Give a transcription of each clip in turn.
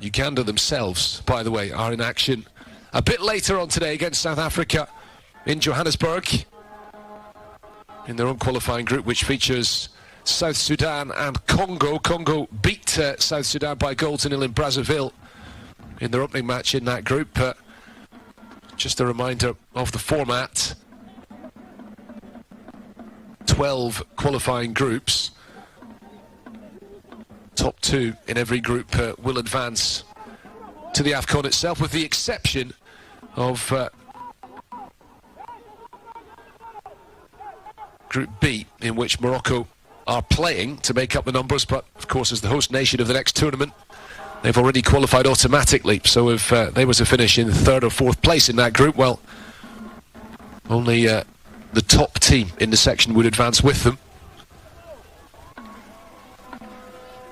Uganda themselves, by the way, are in action a bit later on today against South Africa in Johannesburg in their own qualifying group, which features South Sudan and Congo. Congo beat South Sudan by 1-0 in Brazzaville in their opening match in that group. Just a reminder of the format. 12 qualifying groups. Top 2 in every group will advance to the AFCON itself, with the exception of Group B, in which Morocco are playing to make up the numbers, but of course as the host nation of the next tournament, they've already qualified automatically. So if they were to finish in 3rd or 4th place in that group, well, only the top team in the section would advance with them.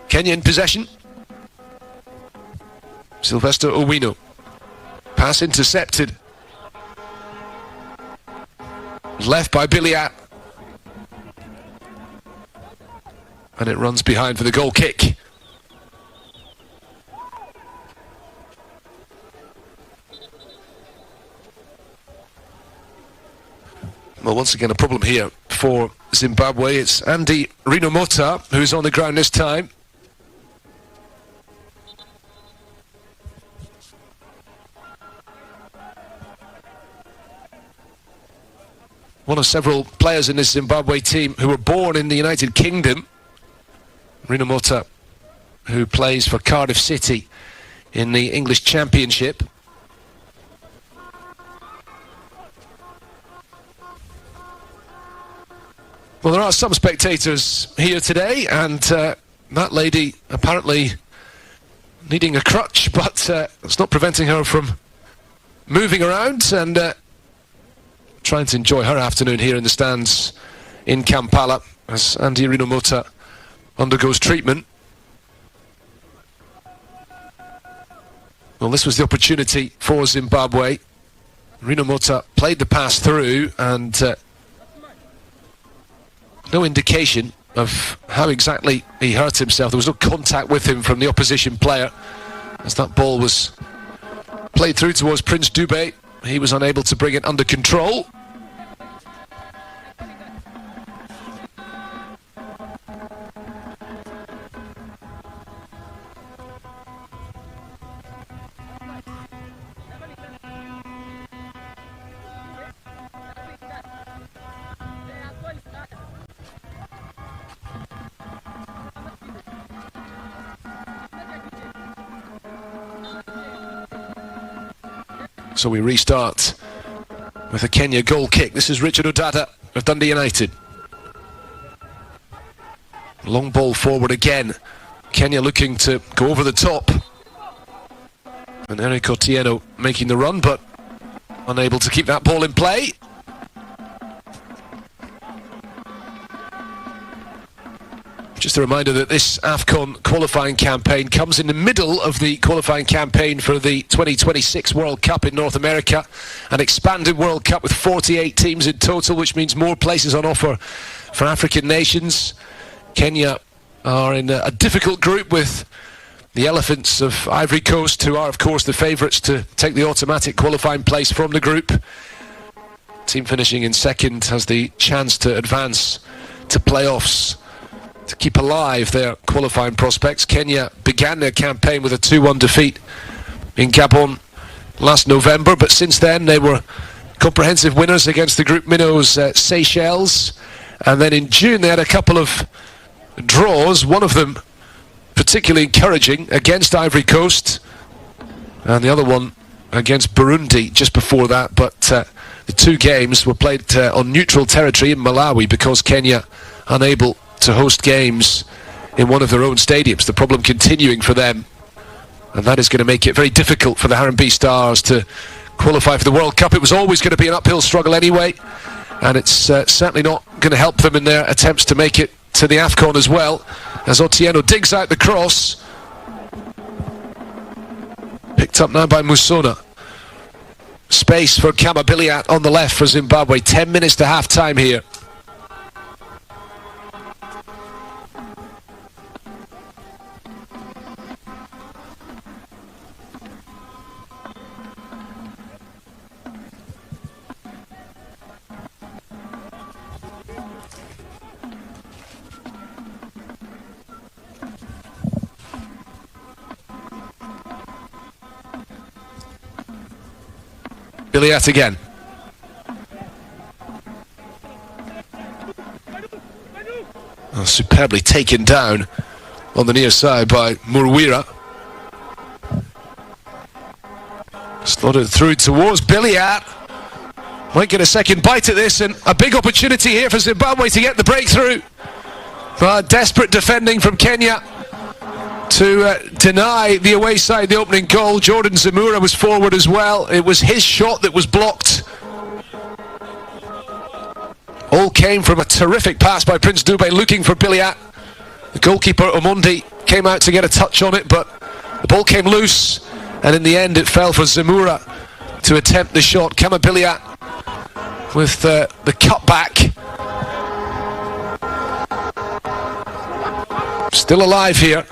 Kenya in possession. Sylvester Owino. Pass intercepted. Left by Biliat. And it runs behind for the goal kick. Well, once again, a problem here for Zimbabwe. It's Andy Rinomota who's on the ground this time. One of several players in this Zimbabwe team who were born in the United Kingdom. Rinomota, who plays for Cardiff City in the English Championship. Well, there are some spectators here today, and that lady apparently needing a crutch, but it's not preventing her from moving around and trying to enjoy her afternoon here in the stands in Kampala as Andy Rinomota undergoes treatment. Well, this was the opportunity for Zimbabwe. Rinomota played the pass through, and no indication of how exactly he hurt himself. There was no contact with him from the opposition player as that ball was played through towards Prince Dube. He was unable to bring it under control. So we restart with a Kenya goal kick. This is Richard Odada of Dundee United. Long ball forward again. Kenya looking to go over the top. And Eric Otieno making the run, but unable to keep that ball in play. Just a reminder that this AFCON qualifying campaign comes in the middle of the qualifying campaign for the 2026 World Cup in North America, an expanded World Cup with 48 teams in total, which means more places on offer for African nations. Kenya are in a difficult group with the Elephants of Ivory Coast, who are of course the favourites to take the automatic qualifying place from the group. Team finishing in second has the chance to advance to playoffs to keep alive their qualifying prospects. Kenya began their campaign with a 2-1 defeat in Gabon last November, but since then they were comprehensive winners against the group minnows Seychelles, and then in June they had a couple of draws, one of them particularly encouraging against Ivory Coast and the other one against Burundi just before that, but the two games were played on neutral territory in Malawi because Kenya unable to host games in one of their own stadiums. The problem continuing for them, and that is going to make it very difficult for the Harambee Stars to qualify for the World Cup. It was always going to be an uphill struggle anyway, and it's certainly not going to help them in their attempts to make it to the AFCON as well, as Otieno digs out the cross. Picked up now by Musona. Space for Kama Biliat on the left for Zimbabwe. 10 minutes to half time here. Billiat again. Oh, superbly taken down on the near side by Murwira. Slotted through towards Billiat. Might get a second bite at this, and a big opportunity here for Zimbabwe to get the breakthrough. But desperate defending from Kenya to deny the away side the opening goal. Jordan Zamura was forward as well. It was his shot that was blocked. All came from a terrific pass by Prince Dube looking for Billiat. The goalkeeper Omondi came out to get a touch on it, but the ball came loose, and in the end it fell for Zamura to attempt the shot. Kama Billiat with the cutback. Still alive here.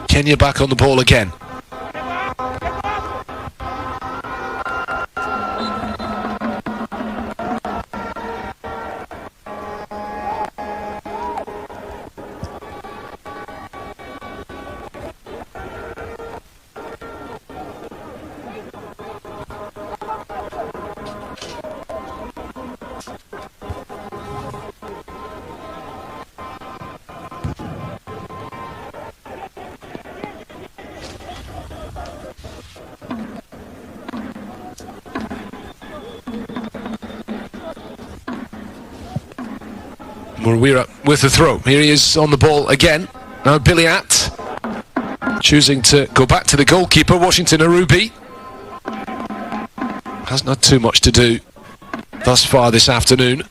Kenya back on the ball again. Murwira with the throw. Here he is on the ball again. Now Billiat choosing to go back to the goalkeeper, Washington Arubi. Hasn't had too much to do thus far this afternoon.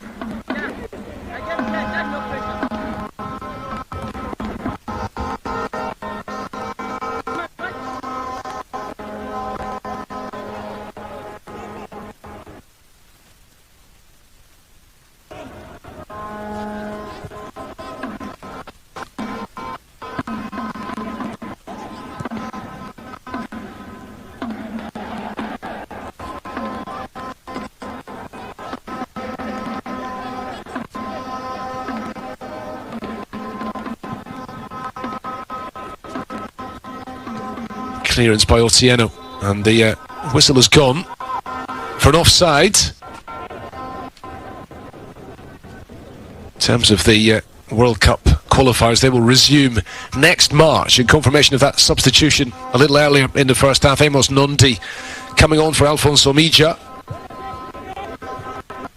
Clearance by Otieno, and the whistle has gone for an offside. In terms of the World Cup qualifiers, they will resume next March in confirmation of that substitution a little earlier in the first half. Amos Nondi coming on for Alfonso Mija.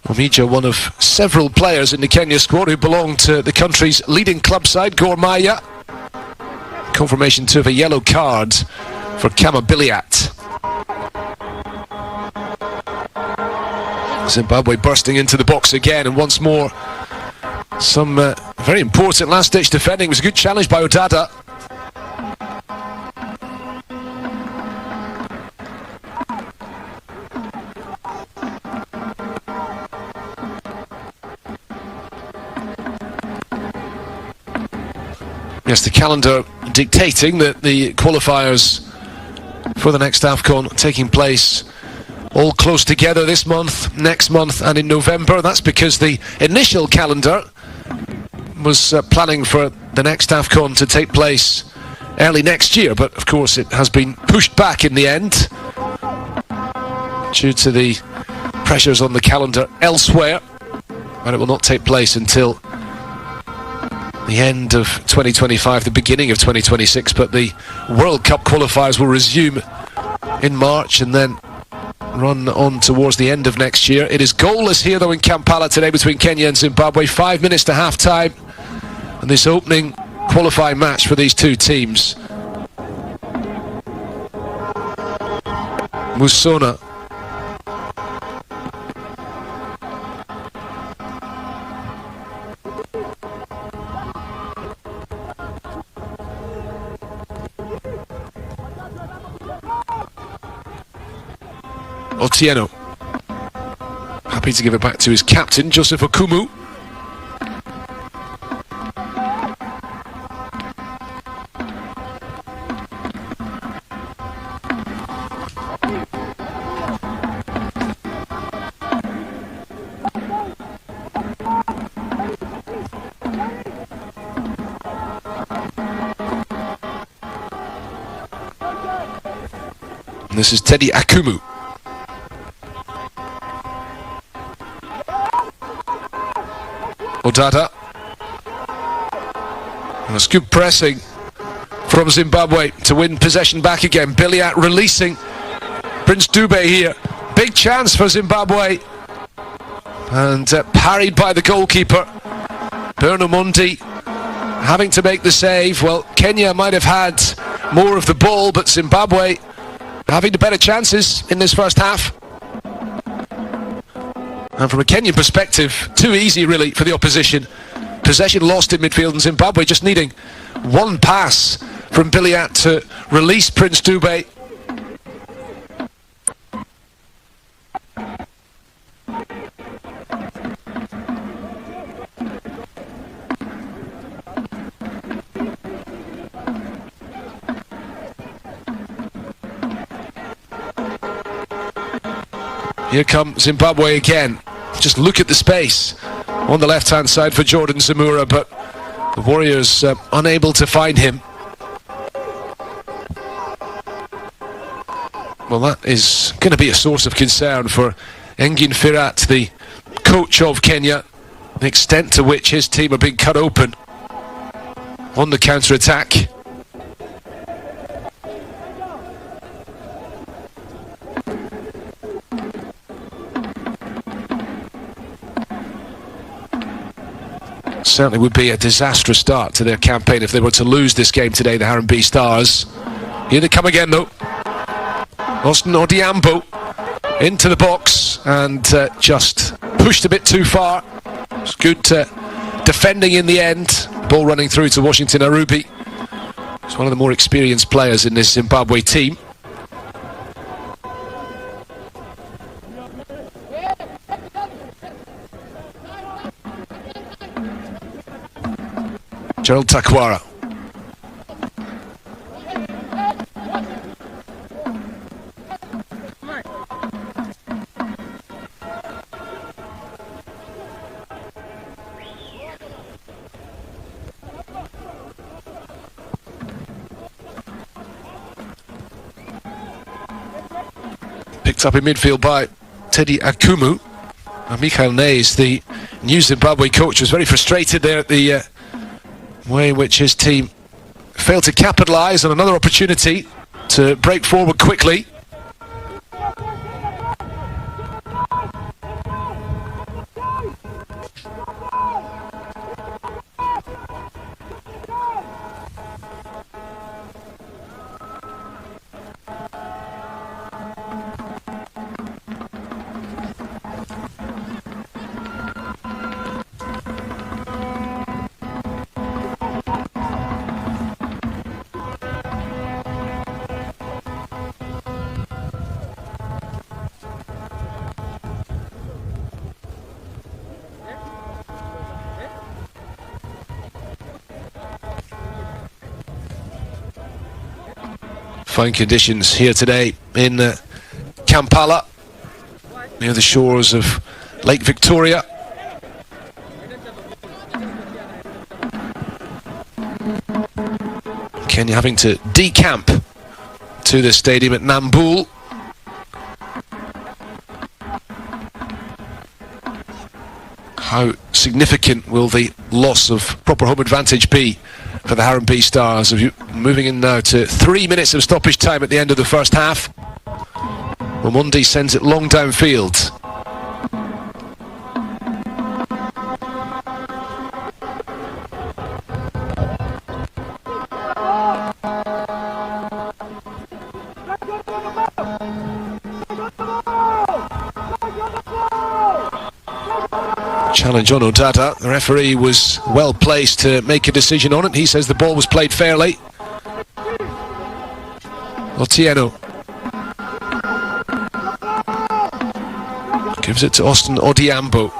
Mija, one of several players in the Kenya squad who belong to the country's leading club side, Gor Mahia. Confirmation too of a yellow card for Kama Billiat. Zimbabwe bursting into the box again, and once more some very important last-ditch defending. It was a good challenge by Odada. Yes, the calendar dictating that the qualifiers for the next AFCON taking place all close together this month, next month and in November. That's because the initial calendar was planning for the next AFCON to take place early next year, but of course it has been pushed back in the end due to the pressures on the calendar elsewhere, and it will not take place until the end of 2025, the beginning of 2026, but the World Cup qualifiers will resume in March and then run on towards the end of next year. It is goalless here though in Kampala today between Kenya and Zimbabwe. 5 minutes to half time, and this opening qualifying match for these two teams. Musona Otieno happy to give it back to his captain, Joseph Okumu. And this is Teddy Akumu. Odada. And it's good pressing from Zimbabwe to win possession back again. Biliat releasing Prince Dube here. Big chance for Zimbabwe. And parried by the goalkeeper. Bernard Mundi having to make the save. Well, Kenya might have had more of the ball, but Zimbabwe having the better chances in this first half. And from a Kenyan perspective, too easy really for the opposition. Possession lost in midfield, and Zimbabwe just needing one pass from Biliat to release Prince Dube. Here comes Zimbabwe again. Just look at the space on the left-hand side for Jordan Zamora, but the Warriors unable to find him. Well, that is going to be a source of concern for Engin Firat, the coach of Kenya, the extent to which his team are being cut open on the counter-attack. Certainly would be a disastrous start to their campaign if they were to lose this game today, the Harambee Stars. Here they come again though. Austin Odiambo into the box and just pushed a bit too far. It's good defending in the end. Ball running through to Washington Arubi. He's one of the more experienced players in this Zimbabwe team. Gerald Takwara. Picked up in midfield by Teddy Akumu. And Mikhail Nays, the new Zimbabwe coach, was very frustrated there at the way in which his team failed to capitalise on another opportunity to break forward quickly. Fine conditions here today in Kampala, near the shores of Lake Victoria. Kenya having to decamp to the stadium at Nambool. How significant will the loss of proper home advantage be for the Harambee Stars? Moving in now to 3 minutes of stoppage time at the end of the first half. Mundi sends it long downfield. Challenge on Odada. The referee was well placed to make a decision on it. He says the ball was played fairly. Otieno gives it to Austin Odiambo.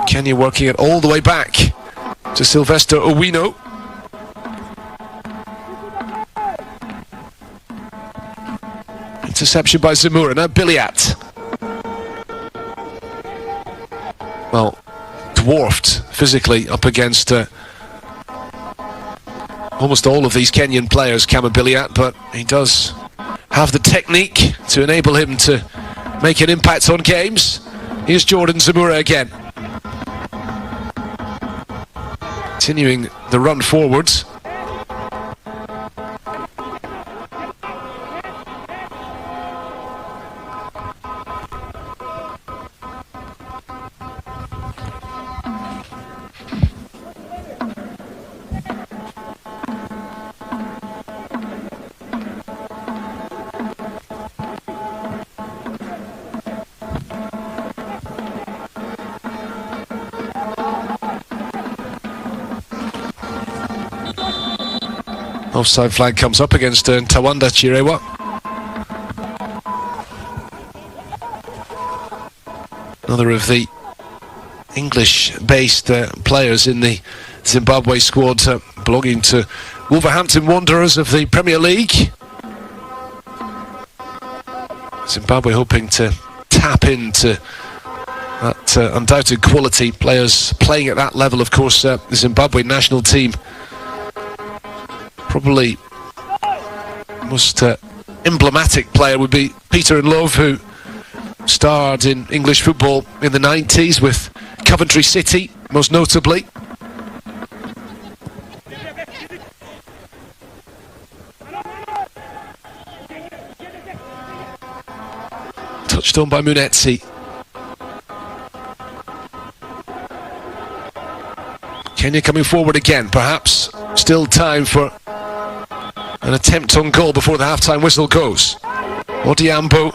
Kenya working it all the way back to Sylvester Owino. Interception by Zamora. Now Biliat. Well, dwarfed physically up against almost all of these Kenyan players, Kama Biliat, but he does have the technique to enable him to make an impact on games. Here's Jordan Zamora again. Continuing the run forwards. Offside flag comes up against Tawanda Chirewa. Another of the English-based players in the Zimbabwe squad belonging to Wolverhampton Wanderers of the Premier League. Zimbabwe hoping to tap into that undoubted quality. Players playing at that level, of course, the Zimbabwe national team. Probably most emblematic player would be Peter Love, who starred in English football in the 90s with Coventry City, most notably. Touched on by Munetsi. Kenya coming forward again, perhaps. Still time for an attempt on goal before the half-time whistle goes. Odiambo.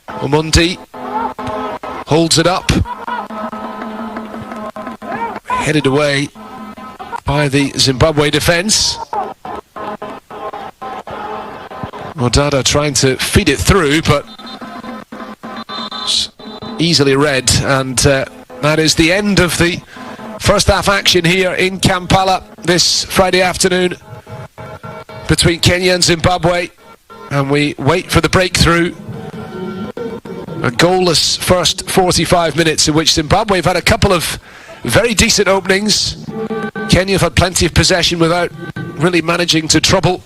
Omondi holds it up. Headed away by the Zimbabwe defence. Modada trying to feed it through, but easily read, and that is the end of the first half action here in Kampala this Friday afternoon between Kenya and Zimbabwe, and we wait for the breakthrough. A goalless first 45 minutes in which Zimbabwe have had a couple of very decent openings. Kenya have had plenty of possession without really managing to trouble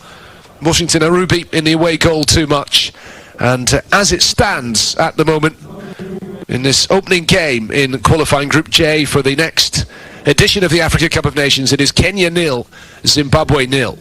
Washington Arubi in the away goal too much. And as it stands at the moment in this opening game in qualifying Group J for the next edition of the Africa Cup of Nations, it is Kenya 0, Zimbabwe 0.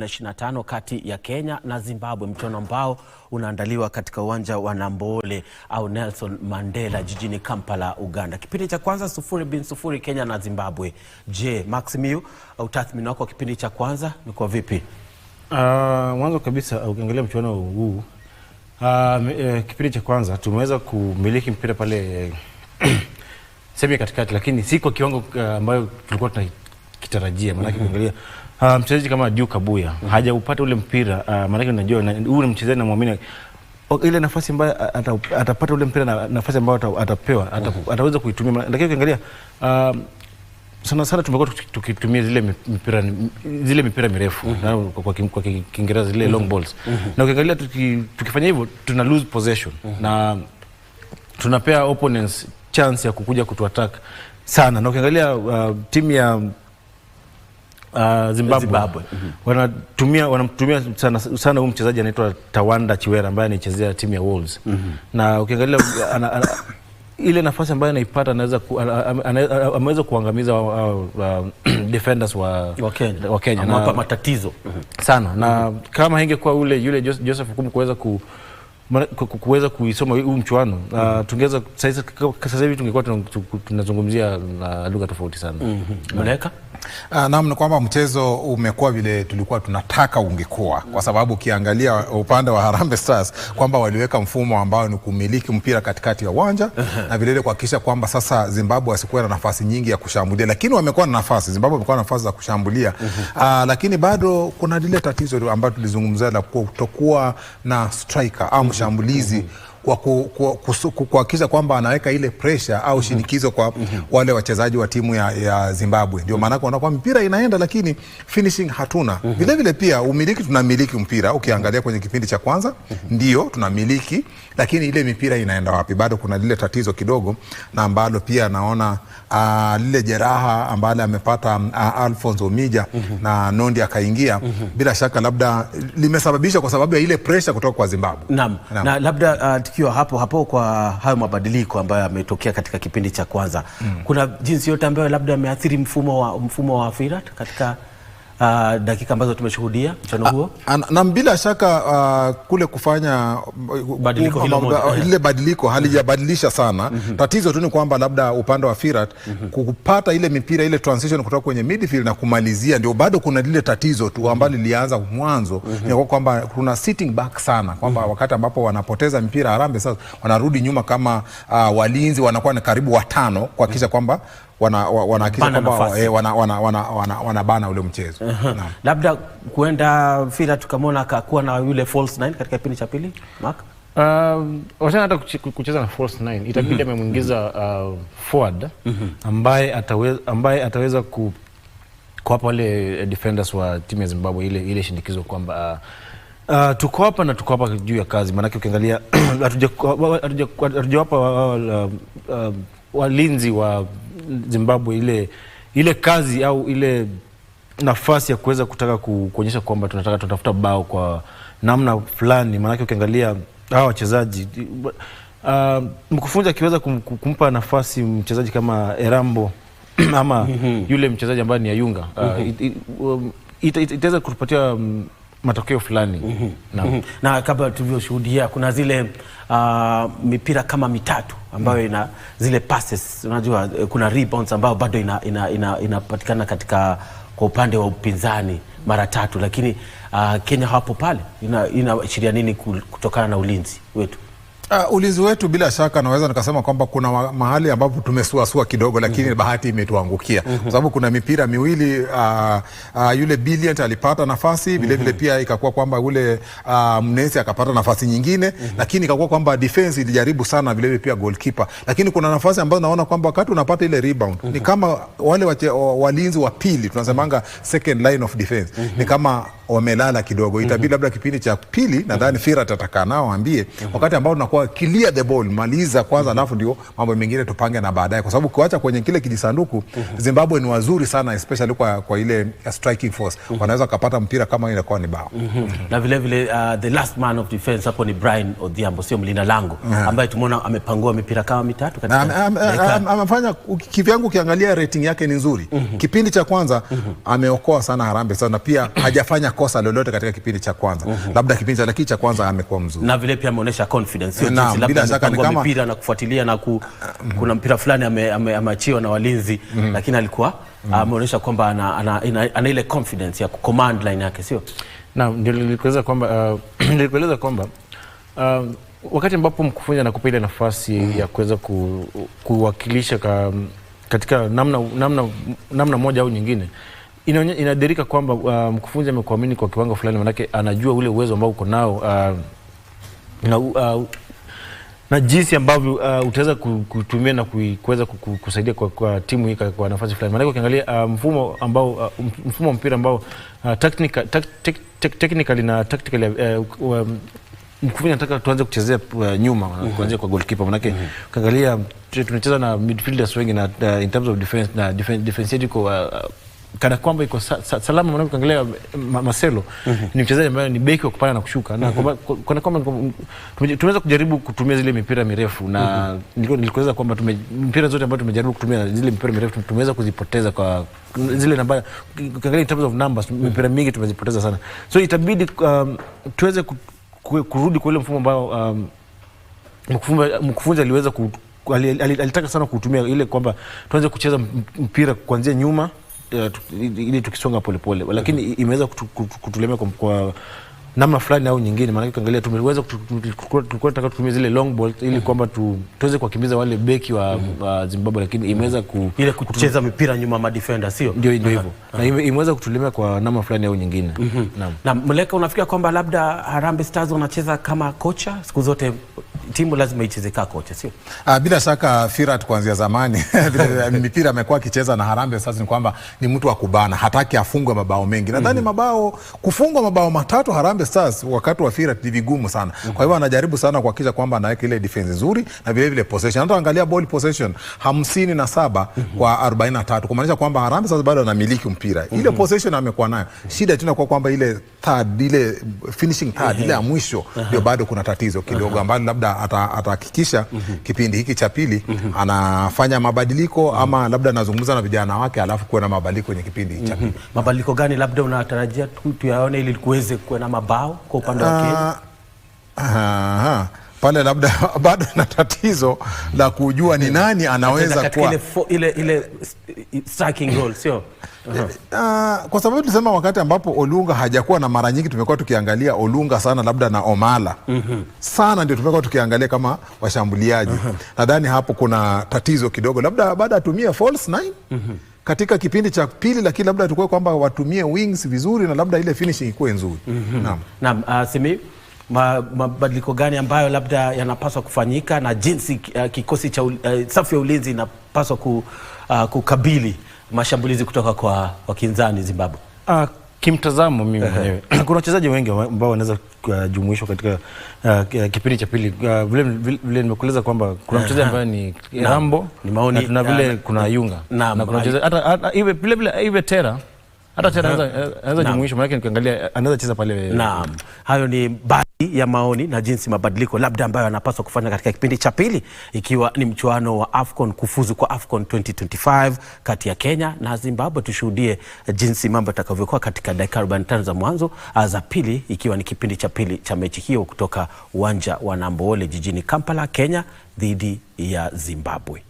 2025 kati ya Kenya na Zimbabwe, mchuano ambao unaandaliwa katika uwanja wa Nambole au Nelson Mandela jijini Kampala, Uganda. Kipindi cha kwanza 0-0 Kenya na Zimbabwe. Je, Maximiu, utathmini wako kipindi cha kwanza ni kwa vipi? Mwanzo kabisa ukiangalia mchuano huu, kipindi cha kwanza tumeweza kumiliki mpira pale semi katikati, lakini si kwa kiwango ambayo tulikuwa tunakitarajia. Maana ukiangalia mchezaji kama Kabuya hajaupata ule mpira, maana unajua ule mchezaji na muamini ile nafasi ambayo atapata ule mpira na nafasi ambayo atapewa ataweza kuitumia. Lakini ukiangalia sana tumekuwa tukitumia zile mipira mirefu kwa Kiingereza zile long balls, na ukiangalia tukifanya hivyo tuna lose possession na tunapea opponents chance ya kukuja kutuattack sana. Na ukiangalia timu ya Zimbabwe wanamtumia sana huyu mchezaji anaitwa Tawanda Chiwera ambaye anachezea timu ya Wolves. Na ukiangalia ile nafasi ambayo anaipata ameweza kuangamiza defenders wa Kenya na hapa matatizo sana. Na kama hingekuwa yule Joseph Kumu kuweza kuisoma huu mchuano, tungeweza sasa hivi tungekuwa tunazungumzia lugha tofauti sana. Muleka? Naam, ni kwamba mchezo umekuwa vile tulikuwa tunataka ungekuwa, kwa sababu ukiangalia upande wa Harambee Stars kwamba waliweka mfumo ambao ni kumiliki mpira katikati ya uwanja na vile vile kuhakikisha kwamba sasa Zimbabwe asikuwe na nafasi nyingi ya kushambulia, lakini wamekuwa na nafasi, Zimbabwe wamekuwa na nafasi za kushambulia, lakini bado kuna lile tatizo ambalo tulizungumzia la kutokuwa na striker au mshambulizi kwa kuhakikisha kwamba anaweka ile pressure au shinikizo kwa wale wachezaji wa timu ya Zimbabwe. Ndio maana kwa mpira inaenda lakini finishing hatuna. Vile vile pia umiliki, tunamiliki mpira. Ukiangalia kwenye kipindi cha kwanza ndio tunamiliki, lakini ile mipira inaenda wapi? Bado kuna lile tatizo kidogo, na ambalo pia naona lile jeraha ambalo amepata Alphonse Omija na Nondi akaingia, bila shaka labda limesababisha kwa sababu ya ile pressure kutoka kwa Zimbabwe. Naam. Na labda tukiwa hapo kwa hayo mabadiliko ambayo yametokea katika kipindi cha kwanza, kuna jinsi yote ambayo labda yameathiri mfumo wa Firat katika dakika ambazo tumeshuhudia mchano huo? Na bila shaka kule kufanya ile badiliko halijabadilisha sana. Tatizo tu ni kwamba labda upande wa Firat kupata ile mipira, ile transition kutoka kwenye midfield na kumalizia, ndio bado kuna lile tatizo tu ambalo lilianza mwanzo, ni kwamba kuna sitting back sana, kwamba wakati ambapo wanapoteza mpira Harambee sasa wanarudi nyuma kama walinzi wanakuwa ni karibu watano kuhakikisha kwamba wanahakikisha kwamba wanabana ule mchezo. Labda kuenda Firat tukamwona akakuwa na yule false 9 katika kipindi cha pili, Mark? Wasana hata kucheza na false 9 itabidi amemwingiza forward ambaye ataweza kuwapa wale defenders wa timu ya Zimbabwe ile shinikizo kwamba tuko hapa na tuko hapa juu ya kazi. Maana ukiangalia hatujawapa walinzi wa Zimbabwe ile kazi au ile nafasi ya kuweza kutaka kuonyesha kwamba tunatafuta bao kwa namna fulani. Maana ukiangalia hawa wachezaji, mkufunzi akiweza kumpa nafasi mchezaji kama Erambo ama yule mchezaji ambaye ni Ayunga, itaweza kutupatia matokeo fulani. Na kabla tulivyoshuhudia kuna zile mipira kama mitatu ambayo ina zile passes, unajua kuna rebounds ambayo bado inapatikana katika kwa upande wa upinzani mara tatu, lakini Kenya hapo pale inaashiria nini kutokana na ulinzi wetu? Ulinzi wetu bila shaka naweza nikasema kwamba kuna mahali ambapo tumesuasua kidogo, lakini bahati imetuangukia, kwa sababu kuna mipira miwili yule Brilliant alipata nafasi, vile vile pia ikakuwa kwamba ule Mnesi akapata nafasi nyingine, lakini ikakuwa kwamba defense ilijaribu sana, vile vile pia goalkeeper. Lakini kuna nafasi ambazo naona kwamba wakati unapata ile rebound ni kama wale walinzi wa pili, tunasemanga second line of defense, ni kama wamelala kidogo. Itabidi labda kipindi cha pili nadhani Firat atakaa nao ambie wakati ambao tunakuwa clear the ball, maliza kwanza, alafu ndio mambo mengine tupange na baadaye, kwa sababu kuacha kwenye kile kijisanduku Zimbabwe ni wazuri sana, especially kwa ile striking force, wanaweza kupata mpira kama ile kwa ni bao. Na vile vile the last man of defense hapo ni Brian Odhiambo, sio mlinda lango, ambaye tumeona amepangua mipira kama mitatu katika amefanya kivyangu. Ukiangalia rating yake ni nzuri. Kipindi cha kwanza ameokoa sana Harambee sana, pia hajafanya kosa lolote katika kipindi cha kwanza. Labda kipindi cha kwanza amekuwa mzuri. Na vile pia ameonyesha confidence. Sio jinsi labda amepangwa mpira na kufuatilia na kuna mpira fulani ameachiwa na walinzi, lakini alikuwa ameonyesha kwamba ana ile confidence ya command line yake, sio? Na ndio nilikueleza kwamba wakati ambapo mkufunzi anakupa ile nafasi ya kuweza kuwakilisha katika namna moja au nyingine, inadirika kwamba mkufunzi amekuamini kwa kiwango fulani, manake anajua ule uwezo ambao uko nao na jinsi ambavyo utaweza kutumia na kuweza kusaidia kwa timu hii kwa nafasi fulani. Maana ukiangalia mfumo wa mpira ambao technically na tactically mkufunzi anataka tuanze kuchezea nyuma kuanzia kwa goalkeeper. Maana ukiangalia tunacheza na midfielders wengi na in terms of defense na defense yetu kana kwamba iko salama. Maana ukiangalia Marcelo ni mchezaji ambaye ni beki wa kupanda na kushuka, na kana kwamba tumeweza kujaribu kutumia zile mipira mirefu, na nilikueleza kwamba mpira zote ambazo tumejaribu kutumia zile mipira mirefu tumeweza kuzipoteza kwa zile namba. Ukiangalia in terms of numbers mipira mingi tumezipoteza sana, so itabidi tuweze kurudi kwa ile mfumo ambao mkufunzi aliweza alitaka sana kutumia, ile kwamba tuanze kucheza mpira kuanzia nyuma ili tukisonga polepole, lakini imeweza kutulemea kwa namna fulani au nyingine. Maana ukiangalia tumeweza tulikuwa tunataka kutumia zile long ball ili kwamba tuweze kuwakimbiza wale beki wa Zimbabwe, lakini imeweza ile kucheza mipira nyuma ma defender, sio? Ndio hivyo. Na imeweza kutulemea kwa namna fulani au nyingine. Naam. Na Mleka, unafikia kwamba labda Harambee Stars wanacheza kama kocha siku zote? Timu lazima icheze kama kocha, sio? Bila shaka Firat kuanzia zamani mipira amekuwa akicheza na Harambee Stars ni kwamba ni mtu wa kubana, hataki afungwe mabao mengi. Nadhani kufungwa mabao matatu Harambee Stars wakati wa Firat ni vigumu sana. Kwa hivyo anajaribu sana kuhakikisha kwamba anaweka ile defense nzuri na vile vile possession. Hata angalia ball possession 57 kwa 43, kumaanisha kwamba Harambee Stars bado anamiliki mpira. Ile possession amekuwa nayo. Shida tena kwamba ile third, ile finishing third, ile ya mwisho ndio bado kuna tatizo kidogo ambalo labda atahakikisha kipindi hiki cha pili anafanya mabadiliko, ama labda anazungumza na vijana wake alafu kuwe na mabadiliko kwenye kipindi cha pili. Mabadiliko gani labda unatarajia tuyaone ili kuweze kuwa na mabao kwa upande wa Kenya? Pale labda bado na tatizo la kujua ni nani anaweza kuwa ile striking role, sio? Kwa sababu tulisema wakati ambapo Olunga hajakuwa, na mara nyingi tumekuwa tukiangalia Olunga sana labda na Omala sana ndio tumekuwa tukiangalia kama washambuliaji. Nadhani hapo kuna tatizo kidogo, labda baada atumie false nine katika kipindi cha pili, lakini labda tukue kwamba watumie wings vizuri na labda ile finishing ikuwe nzuri. Naam. Simi, mabadiliko gani ambayo labda yanapaswa kufanyika na jinsi kikosi cha safu ya ulinzi inapaswa kukabili mashambulizi kutoka kwa wakinzani Zimbabwe? Kimtazamo mimi mwenyewe kuna wachezaji wengi ambao wanaweza kujumuishwa katika kipindi cha pili. Vile nimekueleza kwamba kuna mchezaji ambaye ni Rambo, na tuna vile kuna Yunga, na kuna mchezaji hata iwe Tera. Hata tena anaweza jumuisho, maana nikiangalia anaweza cheza pale. Naam. Hayo ni baadhi ya maoni na jinsi mabadiliko labda ambayo yanapaswa kufanya katika kipindi cha pili, ikiwa ni mchuano wa AFCON, kufuzu kwa AFCON 2025 kati ya Kenya na Zimbabwe. Tushuhudie jinsi mambo yatakavyokuwa katika dakika 45 za mwanzo za pili, ikiwa ni kipindi cha pili cha mechi hiyo kutoka uwanja wa Namboole jijini Kampala, Kenya dhidi ya Zimbabwe.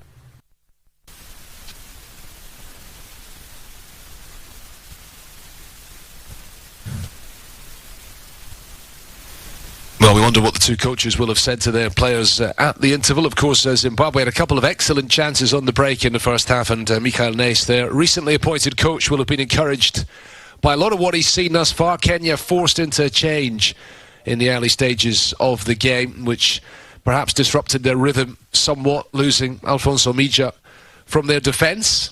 Well, we wonder what the two coaches will have said to their players at the interval. Of course, Zimbabwe had a couple of excellent chances on the break in the first half, and Michael Nace, their recently appointed coach, will have been encouraged by a lot of what he's seen thus far. Kenya forced into change in the early stages of the game, which perhaps disrupted their rhythm somewhat, losing Alfonso Mija from their defence.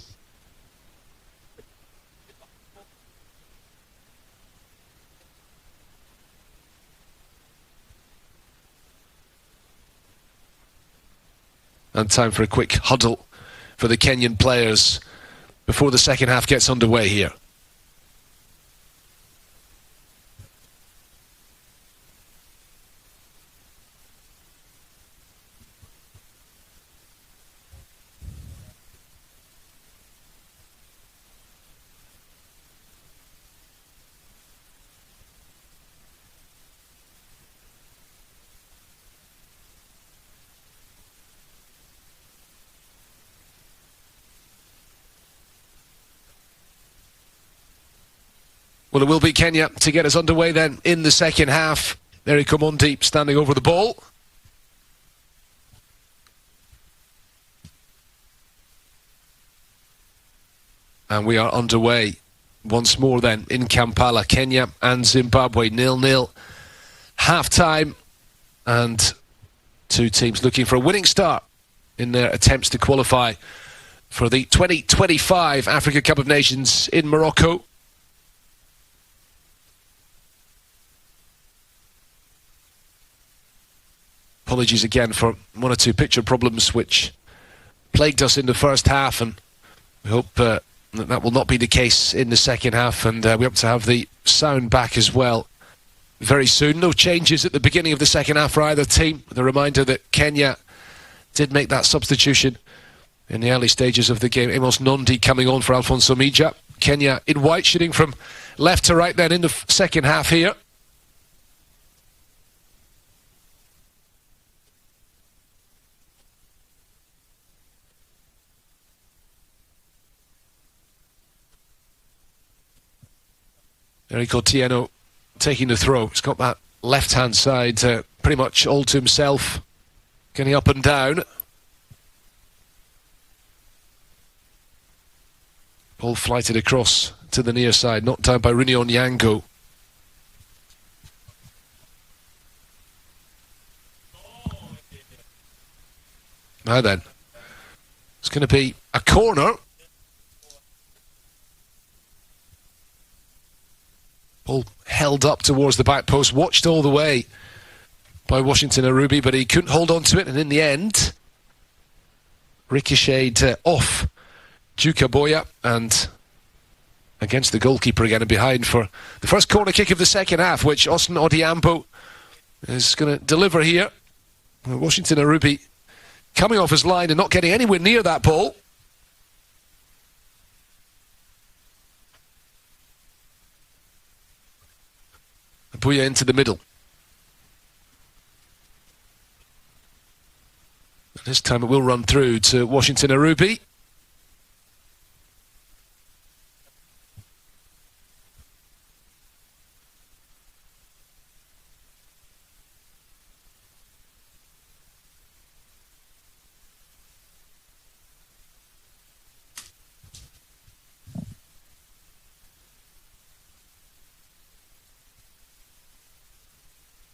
And time for a quick huddle for the Kenyan players before the second half gets underway here. Well, it will be Kenya to get us underway then in the second half. Eric Omondi standing over the ball. And we are underway once more then in Kampala. Kenya and Zimbabwe 0-0. Half-time, and two teams looking for a winning start in their attempts to qualify for the 2025 Africa Cup of Nations in Morocco. Apologies again for one or two picture problems which plagued us in the first half, and we hope that will not be the case in the second half, and we hope to have the sound back as well very soon. No changes at the beginning of the second half for either team. The reminder that Kenya did make that substitution in the early stages of the game. Amos Nondi coming on for Alfonso Mija. Kenya in white, shooting from left to right then in the second half here. Eric Otieno taking the throw. He's got that left-hand side pretty much all to himself. Getting up and down. Ball flighted across to the near side, knocked down by Rini Onyango. Now then, it's going to be a corner. Ball held up towards the back post, watched all the way by Washington Arubi, but he couldn't hold on to it, and in the end, ricocheted off Juka Boya and against the goalkeeper again and behind for the first corner kick of the second half, which Austin Odiambo is going to deliver here. Washington Arubi coming off his line and not getting anywhere near that ball. Buya into the middle. And this time it will run through to Washington Arubi.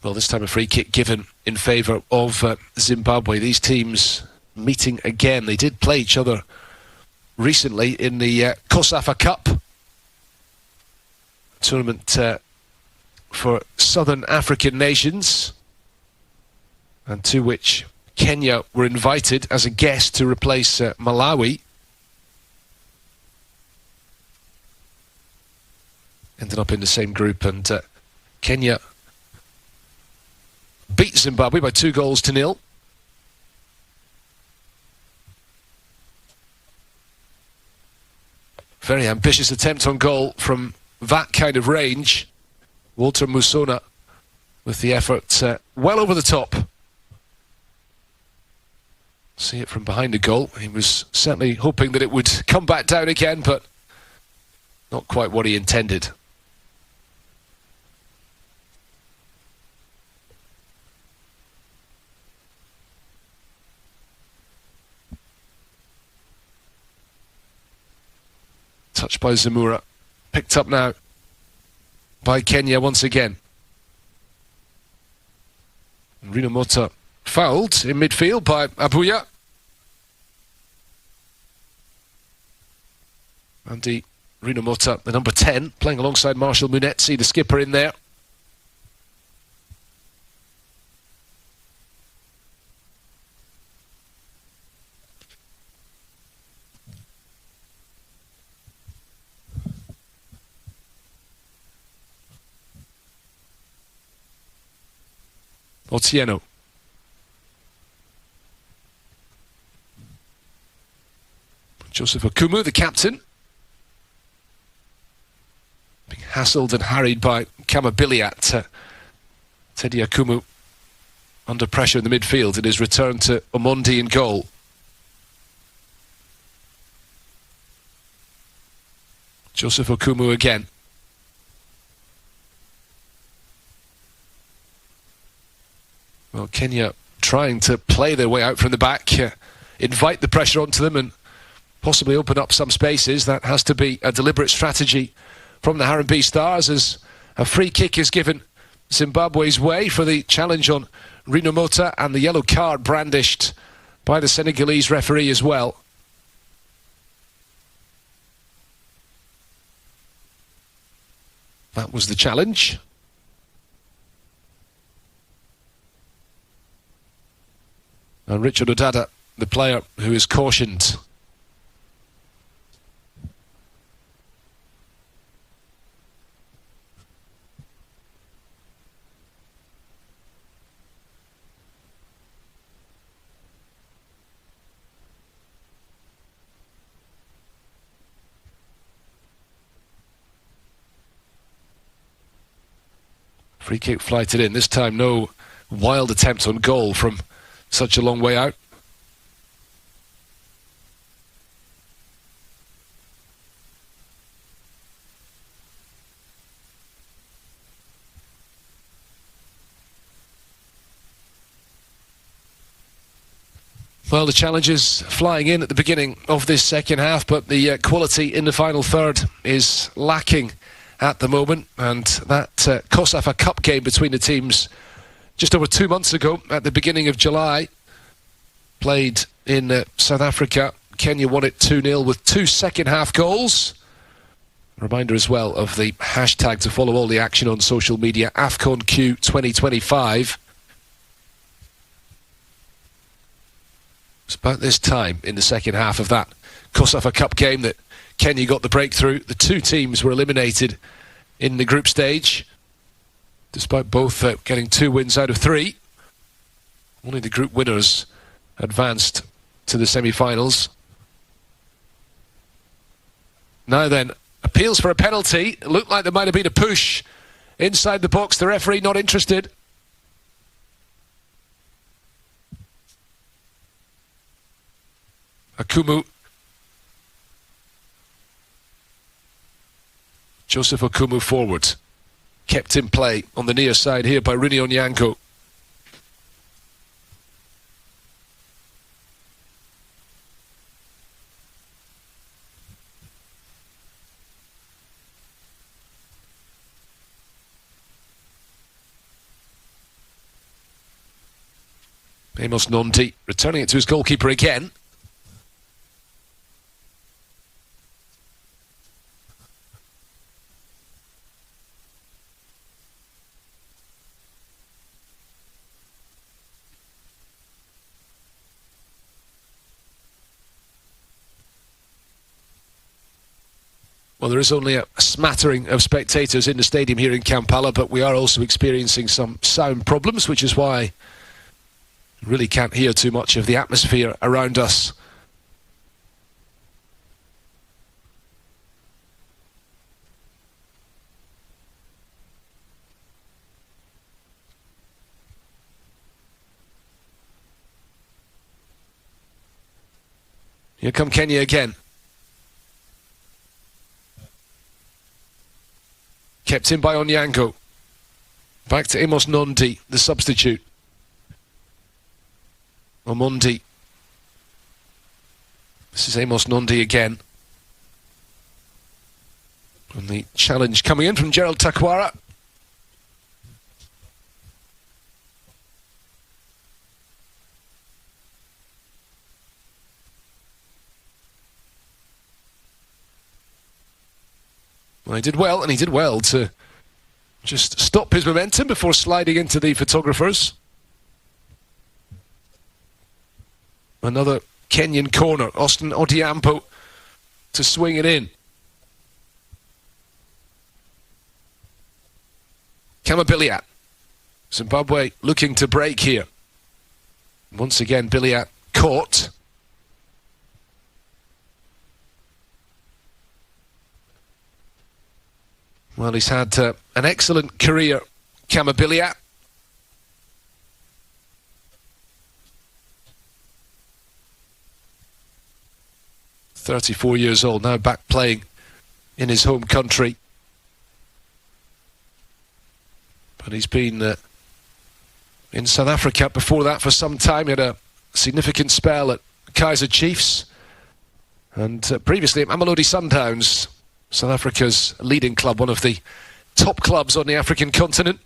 Well, this time a free kick given in favour of Zimbabwe. These teams meeting again. They did play each other recently in the Kosafa Cup tournament for Southern African nations, and to which Kenya were invited as a guest to replace Malawi. Ended up in the same group, and Kenya beat Zimbabwe by 2-0. Very ambitious attempt on goal from that kind of range. Walter Musona with the effort well over the top. See it from behind the goal. He was certainly hoping that it would come back down again, but not quite what he intended. Touched by Zamura. Picked up now by Kenya once again. Rino Mota fouled in midfield by Abuya. Andy Rino Mota, the number 10, playing alongside Marshall Munetsi, the skipper in there. Otieno. Joseph Okumu, the captain, being hassled and harried by Kamabiliat. Teddy Okumu under pressure in the midfield. It is returned to Omondi in goal. Joseph Okumu again. Well, Kenya trying to play their way out from the back, invite the pressure onto them and possibly open up some spaces. That has to be a deliberate strategy from the Harambee Stars, as a free kick is given Zimbabwe's way for the challenge on Rino Mota, and the yellow card brandished by the Senegalese referee as well. That was the challenge. And Richard Odada, the player who is cautioned. Free kick flighted in. This time no wild attempt on goal from such a long way out. Well, the challenges flying in at the beginning of this second half, but the quality in the final third is lacking at the moment. And that COSAFA Cup game between the teams just over 2 months ago at the beginning of July, played in South Africa. Kenya won it 2-0 with 2 second half goals. A reminder as well of the hashtag to follow all the action on social media, AFCONQ 2025. It's about this time in the second half of that COSAFA Cup game that Kenya got the breakthrough. The two teams were eliminated in the group stage, despite both getting 2 wins out of 3. Only the group winners advanced to the semi-finals. Now then, appeals for a penalty. It looked like there might have been a push inside the box. The referee not interested. Akumu. Joseph Okumu forward. Kept in play on the near side here by Rini Onyango. Amos Nondi returning it to his goalkeeper again. Well, there is only a smattering of spectators in the stadium here in Kampala, but we are also experiencing some sound problems, which is why you really can't hear too much of the atmosphere around us. Here come Kenya again. Kept in by Onyango. Back to Amos Nondi, the substitute. Omondi. This is Amos Nondi again. And the challenge coming in from Gerald Takwara. Well, he did well, and he did well to just stop his momentum before sliding into the photographers. Another Kenyan corner. Austin Odhiambo to swing it in. Kamabiliat. Zimbabwe looking to break here. Once again, Biliat caught. Well, he's had an excellent career, Kamabiliat. .34 years old, now back playing in his home country. But he's been in South Africa before that for some time. He had a significant spell at Kaizer Chiefs and previously at Mamelodi Sundowns, South Africa's leading club, one of the top clubs on the African continent.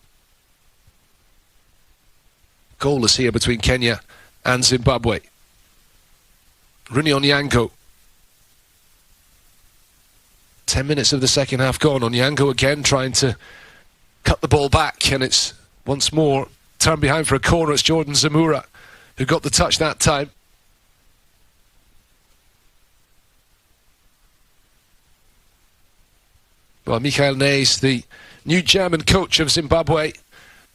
Goalless here between Kenya and Zimbabwe. Rooney Onyango. 10 minutes of the second half gone. Onyango again trying to cut the ball back, and it's once more turned behind for a corner. It's Jordan Zamura who got the touch that time. Well, Michael Neys, the new German coach of Zimbabwe,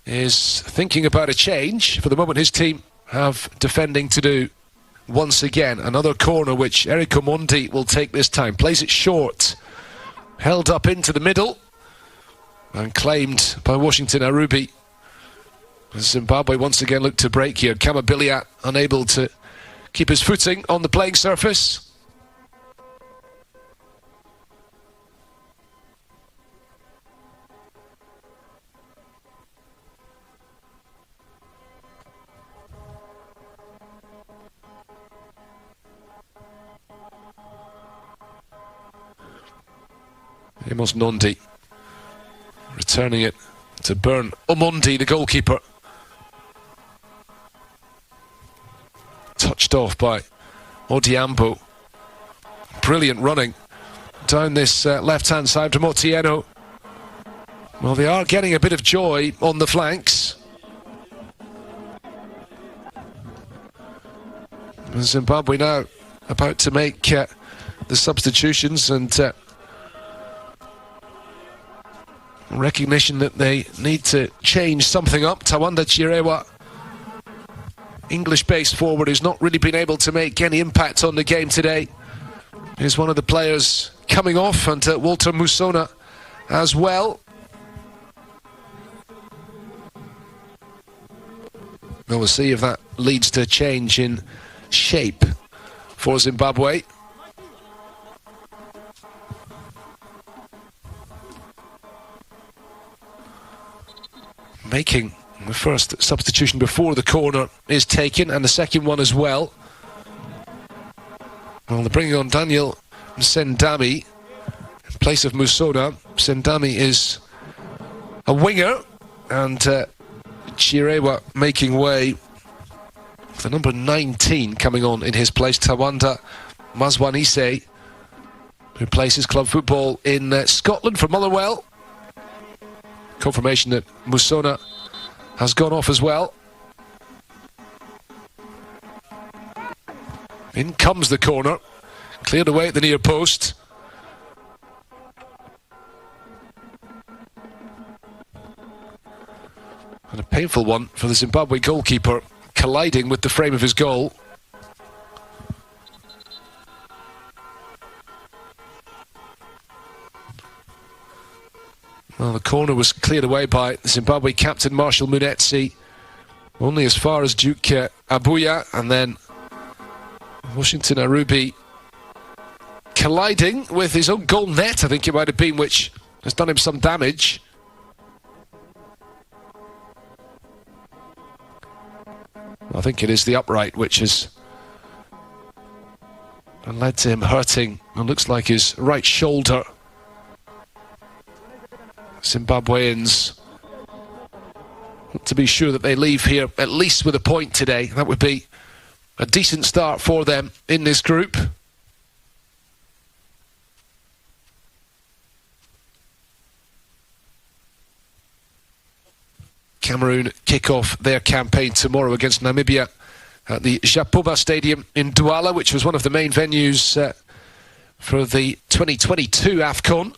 is thinking about a change. For the moment, his team have defending to do once again. Another corner which Eric Omondi will take this time. Plays it short. Held up into the middle and claimed by Washington Arubi. Zimbabwe once again look to break here. Kamabilia unable to keep his footing on the playing surface. Amos Nondi returning it to Burn Omondi, the goalkeeper. Touched off by Odiambo. Brilliant running down this left-hand side from Otieno. Well, they are getting a bit of joy on the flanks. Zimbabwe now about to make the substitutions, and recognition that they need to change something up. Tawanda Chirewa, English-based forward who's not really been able to make any impact on the game today, is one of the players coming off, and Walter Musona as well. Well, we'll see if that leads to a change in shape for Zimbabwe. Making the first substitution before the corner is taken, and the second one as well. Well, they're bringing on Daniel Sendami in place of Musona. Sendami is a winger, and Chirewa making way. The number 19 coming on in his place, Tawanda Mazwanise, who plays his club football in Scotland for Motherwell. Confirmation that Musona has gone off as well. In comes the corner, cleared away at the near post. And a painful one for the Zimbabwe goalkeeper, colliding with the frame of his goal. Well, the corner was cleared away by Zimbabwe captain Marshall Munetsi, only as far as Duke Abuya, and then Washington Arubi colliding with his own goal net, I think it might have been, which has done him some damage. I think it is the upright which has led to him hurting, and looks like his right shoulder. Zimbabweans want to be sure that they leave here at least with a point today. That would be a decent start for them in this group. Cameroon kick off their campaign tomorrow against Namibia at the Japoba Stadium in Douala, which was one of the main venues for the 2022 AFCON.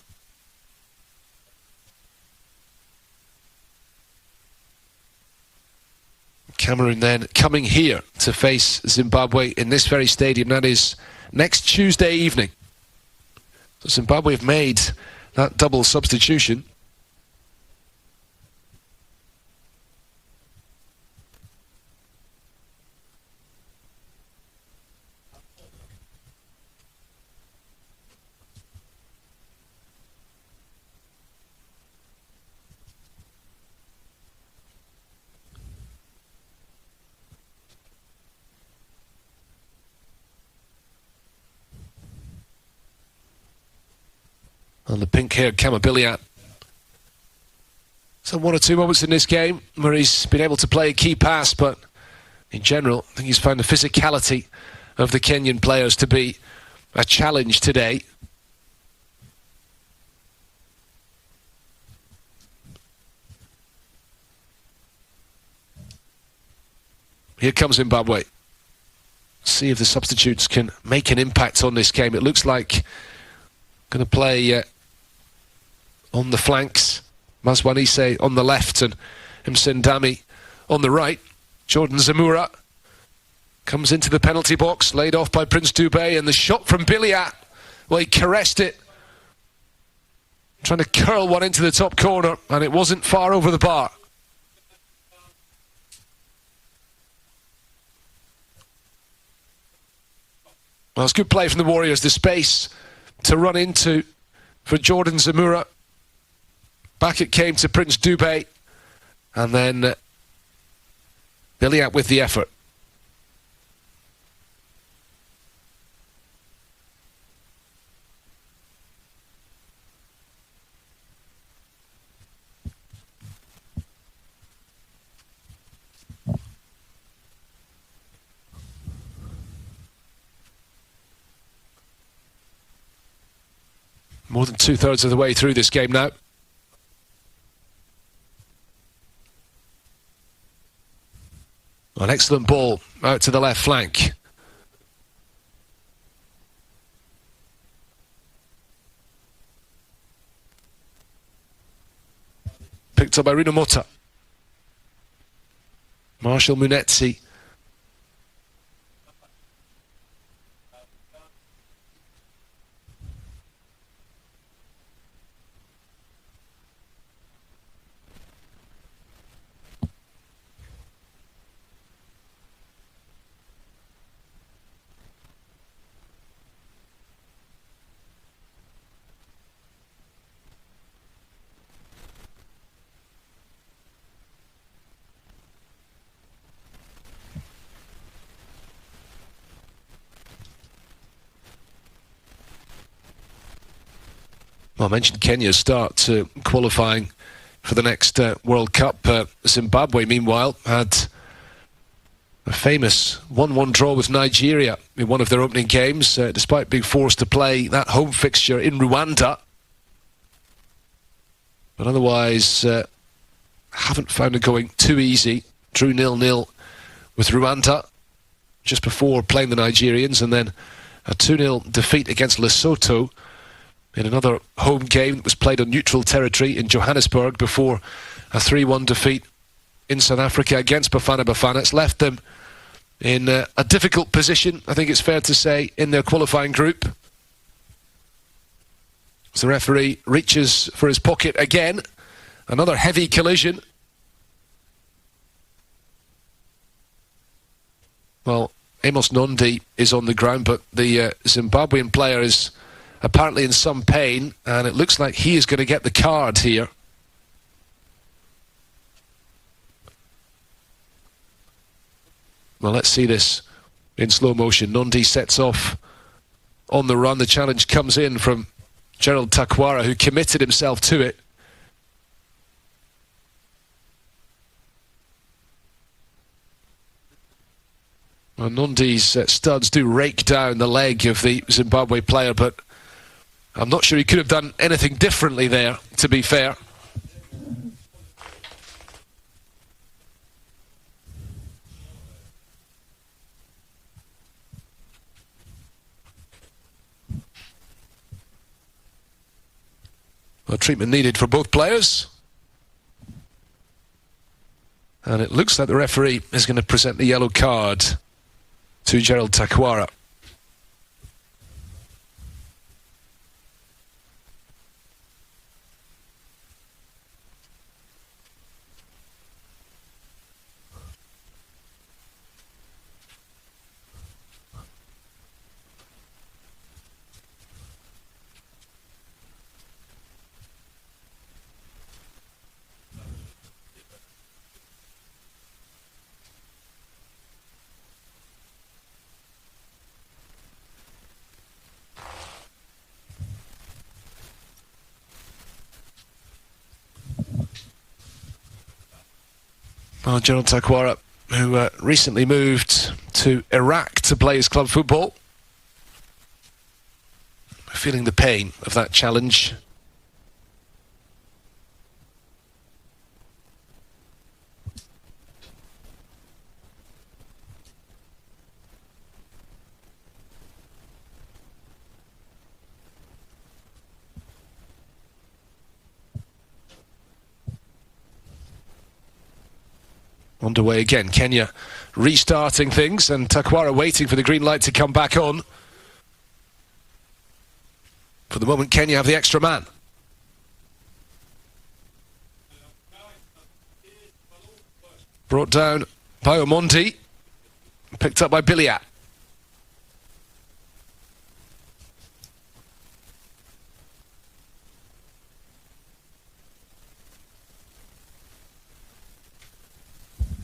Cameroon then coming here to face Zimbabwe in this very stadium. That is next Tuesday evening. So Zimbabwe have made that double substitution. And the pink-haired Camabiliat. So one or two moments in this game where he's been able to play a key pass, but in general, I think he's found the physicality of the Kenyan players to be a challenge today. Here comes Zimbabwe. See if the substitutes can make an impact on this game. It looks like going to play on the flanks. Mazwanise on the left and Msendami on the right. Jordan Zamura comes into the penalty box, laid off by Prince Dubé, and the shot from Biliat. Well, he caressed it, trying to curl one into the top corner, and it wasn't far over the bar. Well, it's good play from the Warriors. The space to run into for Jordan Zamura. Back it came to Prince Dubé, and then Biliat with the effort. More than 2/3 of the way through this game now. An excellent ball out to the left flank. Picked up by Rino Mota. Marshall Munetsi. Well, I mentioned Kenya's start to qualifying for the next World Cup. Zimbabwe, meanwhile, had a famous 1-1 draw with Nigeria in one of their opening games, despite being forced to play that home fixture in Rwanda. But otherwise, haven't found it going too easy. Drew 0-0 with Rwanda just before playing the Nigerians, and then a 2-0 defeat against Lesotho in another home game that was played on neutral territory in Johannesburg before a 3-1 defeat in South Africa against Bafana Bafana. It's left them in a difficult position, I think it's fair to say, in their qualifying group. As the referee reaches for his pocket again. Another heavy collision. Well, Amos Nondi is on the ground, but the Zimbabwean player is apparently in some pain, and it looks like he is going to get the card here. Well, let's see this in slow motion. Nondi sets off on the run. The challenge comes in from Gerald Takwara, who committed himself to it. Well, Nondi's studs do rake down the leg of the Zimbabwe player, but I'm not sure he could have done anything differently there, to be fair. Well, treatment needed for both players. And it looks like the referee is going to present the yellow card to Gerald Takwara. Well, General Takwara, who recently moved to Iraq to play his club football, feeling the pain of that challenge. Underway again, Kenya restarting things, and Takwara waiting for the green light to come back on. For the moment, Kenya have the extra man. Brought down by Omondi, picked up by Biliat.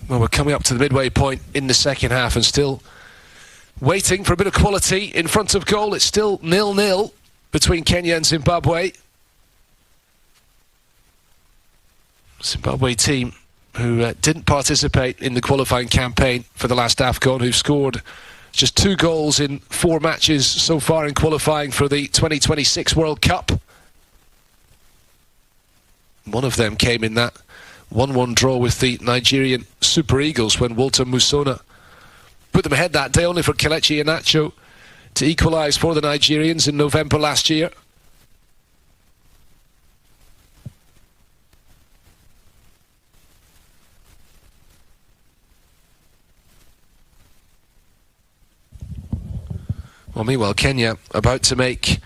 Well, we're coming up to the midway point in the second half and still waiting for a bit of quality in front of goal. It's still 0-0 between Kenya and Zimbabwe. Zimbabwe team who didn't participate in the qualifying campaign for the last AFCON, who've scored just 2 goals in 4 matches so far in qualifying for the 2026 World Cup. One of them came in that 1-1 draw with the Nigerian Super Eagles when Walter Musona put them ahead that day, only for Kelechi Iheanacho to equalise for the Nigerians in November last year. Well, meanwhile, Kenya about to make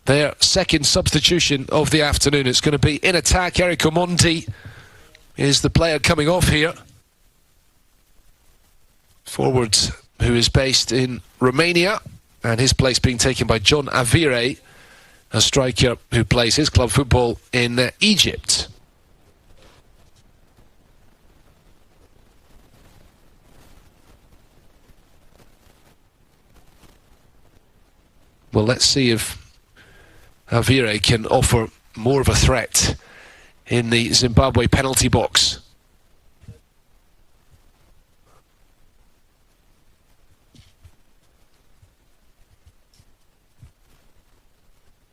their second substitution of the afternoon. It's going to be in attack. Eric Omondi is the player coming off here. Forward who is based in Romania, and his place being taken by John Avire, a striker who plays his club football in Egypt. Well, let's see if Avire can offer more of a threat in the Zimbabwe penalty box.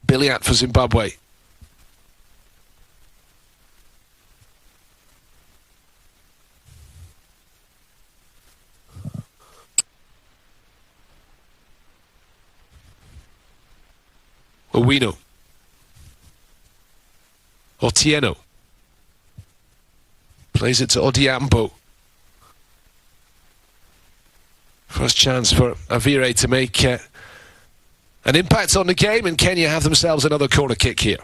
Biliat for Zimbabwe. Owino. Otieno. Plays it to Odiambo. First chance for Avire to make an impact on the game, and Kenya have themselves another corner kick here.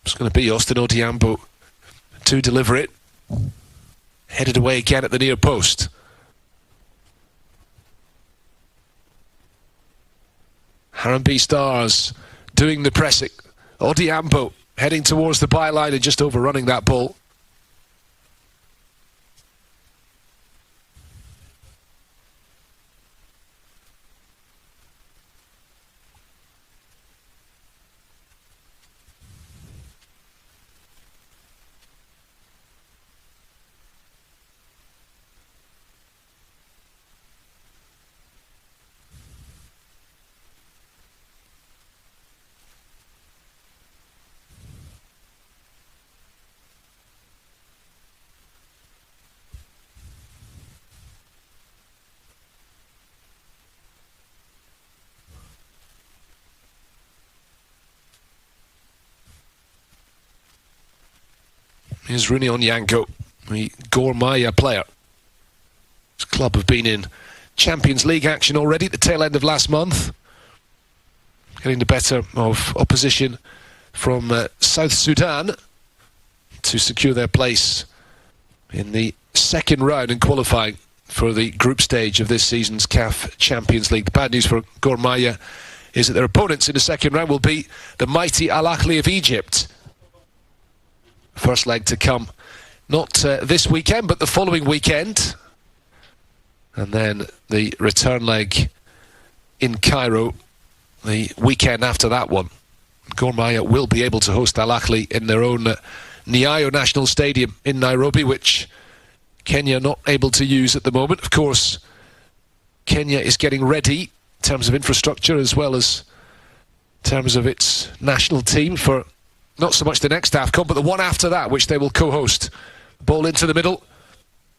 It's going to be Austin Odiambo to deliver it. Headed away again at the near post. Harambee Stars doing the pressing. Odiambo heading towards the byline and just overrunning that ball. Here's Rooney Onyango, the Gor Mahia player. His club have been in Champions League action already at the tail end of last month, getting the better of opposition from South Sudan to secure their place in the second round in qualifying for the group stage of this season's CAF Champions League. The bad news for Gor Mahia is that their opponents in the second round will be the mighty Al Ahly of Egypt. First leg to come, not this weekend, but the following weekend. And then the return leg in Cairo the weekend after that one. Gor Mahia will be able to host Al Ahly in their own Nyayo National Stadium in Nairobi, which Kenya not able to use at the moment. Of course, Kenya is getting ready in terms of infrastructure as well as in terms of its national team for not so much the next AFCON, but the one after that, which they will co-host. Ball into the middle,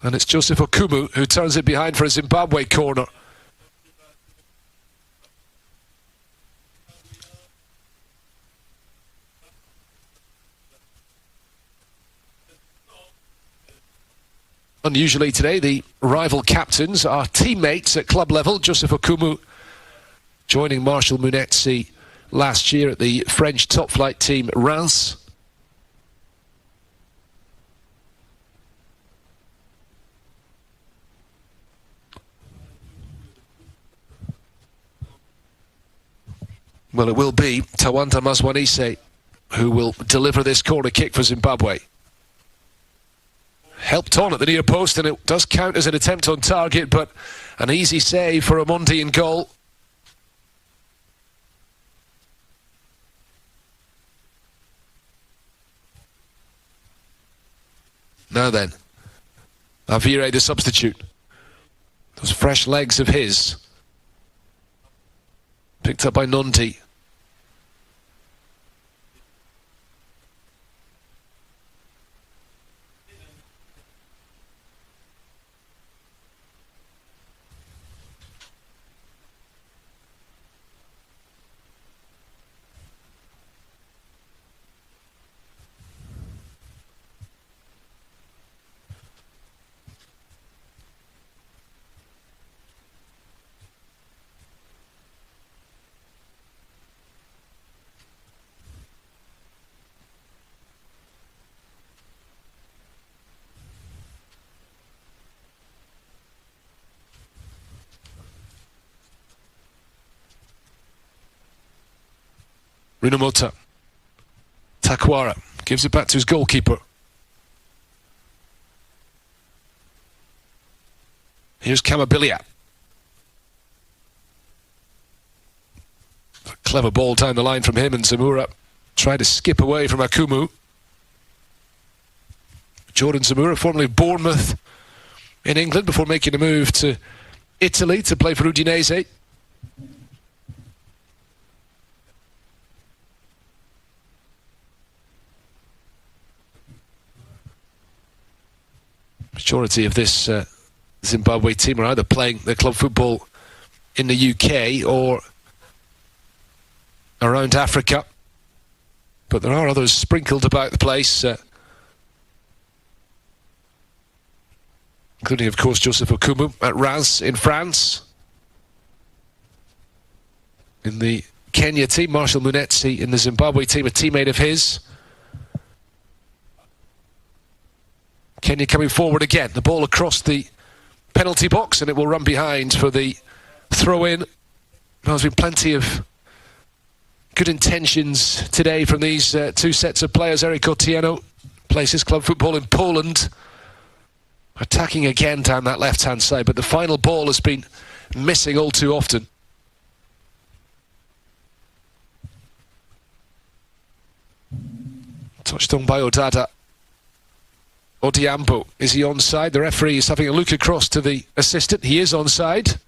and it's Joseph Okumu who turns it behind for a Zimbabwe corner. Unusually today, the rival captains are teammates at club level. Joseph Okumu joining Marshall Munetsi last year at the French top flight team Reims. Well, it will be Tawanda Mazwanise who will deliver this corner kick for Zimbabwe. Helped on at the near post, and it does count as an attempt on target, but an easy save for Omondi in goal. Now then, Avire the substitute. Those fresh legs of his. Picked up by Nondi. Rinomota. Takwara gives it back to his goalkeeper. Here's Kamabilia. A clever ball down the line from him, and Zamura tried to skip away from Akumu. Jordan Zamura, formerly of Bournemouth in England, before making a move to Italy to play for Udinese. Majority of this Zimbabwe team are either playing their club football in the UK or around Africa, but there are others sprinkled about the place, including, of course, Joseph Okumu at Reims in France. In the Kenya team, Marshall Munetsi in the Zimbabwe team, a teammate of his. Kenya coming forward again. The ball across the penalty box, and it will run behind for the throw-in. There's been plenty of good intentions today from these two sets of players. Eric Otieno plays his club football in Poland, attacking again down that left-hand side, but the final ball has been missing all too often. Touched on by Odada. Odiambo, is he onside? The referee is having a look across to the assistant. He is onside.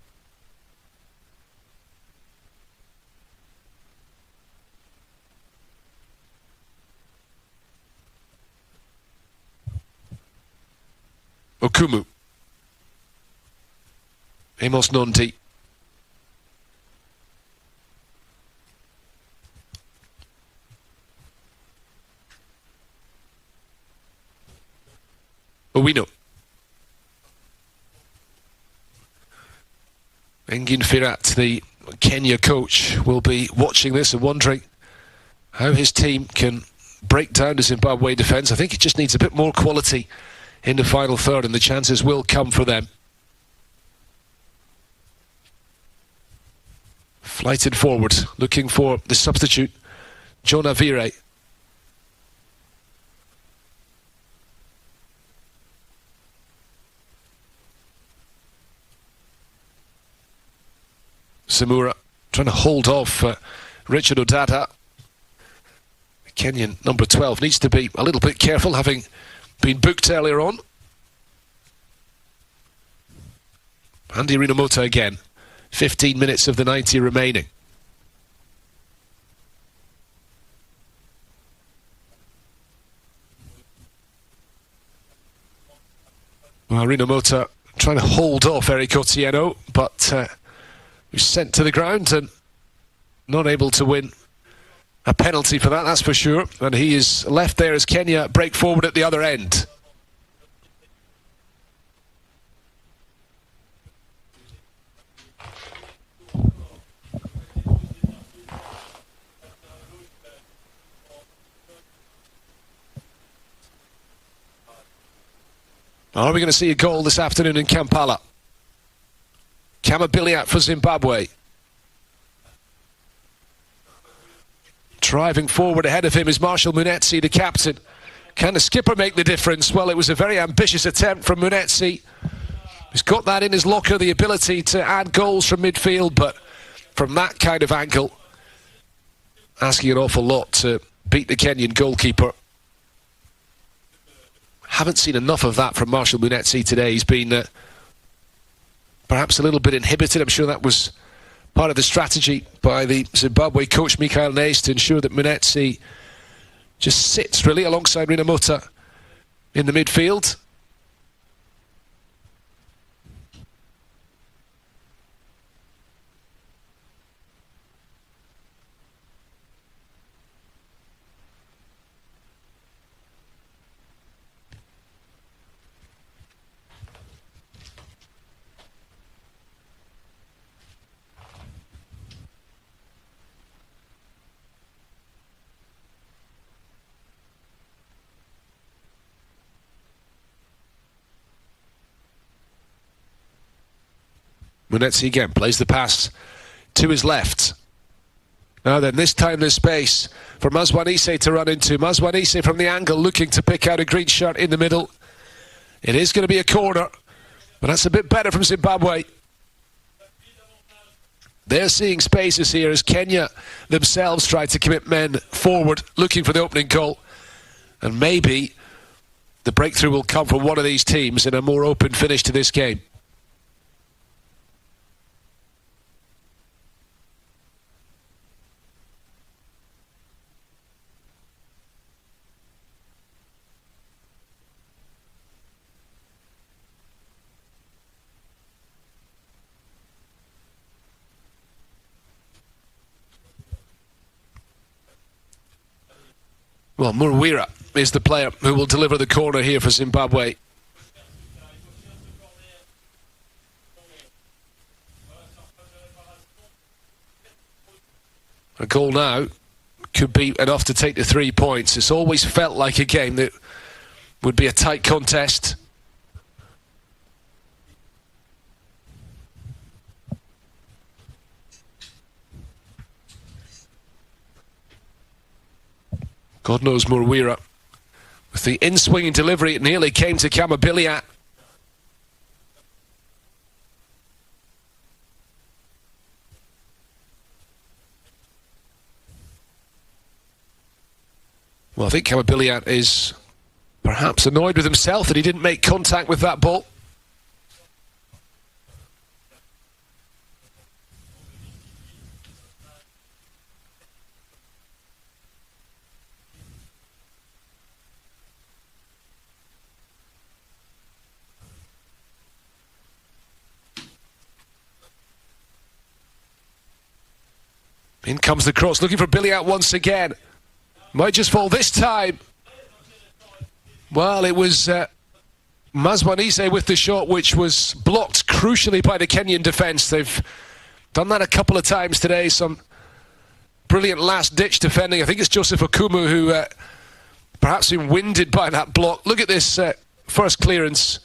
Okumu. Amos Nondi. Owino. Engin Firat, the Kenya coach, will be watching this and wondering how his team can break down the Zimbabwe defence. I think it just needs a bit more quality in the final third, and the chances will come for them. Flighted forward, looking for the substitute, John Avire. Samura trying to hold off Richard Odata. Kenyan number 12 needs to be a little bit careful, having been booked earlier on. Andy Rinomota again. 15 minutes of the 90 remaining. Well, Rinomota trying to hold off Eric Otieno, but was sent to the ground and not able to win a penalty for that, that's for sure. And he is left there as Kenya break forward at the other end. Are we going to see a goal this afternoon in Kampala? Kamabiliat for Zimbabwe. Driving forward ahead of him is Marshall Munetsi, the captain. Can the skipper make the difference? Well, it was a very ambitious attempt from Munetsi. He's got that in his locker, the ability to add goals from midfield, but from that kind of angle, asking an awful lot to beat the Kenyan goalkeeper. Haven't seen enough of that from Marshall Munetsi today. He's been perhaps a little bit inhibited. I'm sure that was part of the strategy by the Zimbabwe coach Mikael Nace to ensure that Munetsi just sits really alongside Rinomota in the midfield. Munetsi again plays the pass to his left. Now then, this time there's space for Mazwanise to run into. Mazwanise from the angle looking to pick out a green shirt in the middle. It is going to be a corner, but that's a bit better from Zimbabwe. They're seeing spaces here as Kenya themselves try to commit men forward, looking for the opening goal. And maybe the breakthrough will come from one of these teams in a more open finish to this game. Well, Murwira is the player who will deliver the corner here for Zimbabwe. A goal now could be enough to take the 3 points. It's always felt like a game that would be a tight contest. God knows Murwira. With the in-swinging delivery, it nearly came to Kamabiliat. Well, I think Kamabiliat is perhaps annoyed with himself that he didn't make contact with that ball. In comes the cross, looking for Biliat once again. Might just fall this time. Well, it was Mazwanise with the shot, which was blocked crucially by the Kenyan defence. They've done that a couple of times today. Some brilliant last-ditch defending. I think it's Joseph Okumu who perhaps been winded by that block. Look at this first clearance.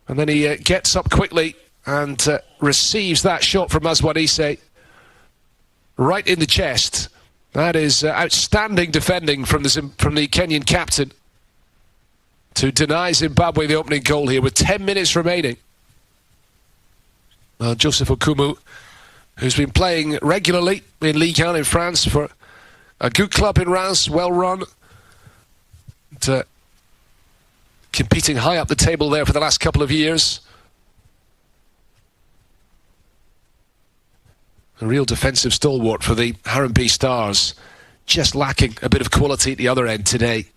And then he gets up quickly and receives that shot from Mazwanise. Right in the chest. That is outstanding defending from the Kenyan captain to deny Zimbabwe the opening goal here with 10 minutes remaining. Well, Joseph Okumu who's been playing regularly in Ligue 1 in France for a good club in Reims, well run. And, competing high up the table there for the last couple of years. A real defensive stalwart for the Harambee Stars, just lacking a bit of quality at the other end today.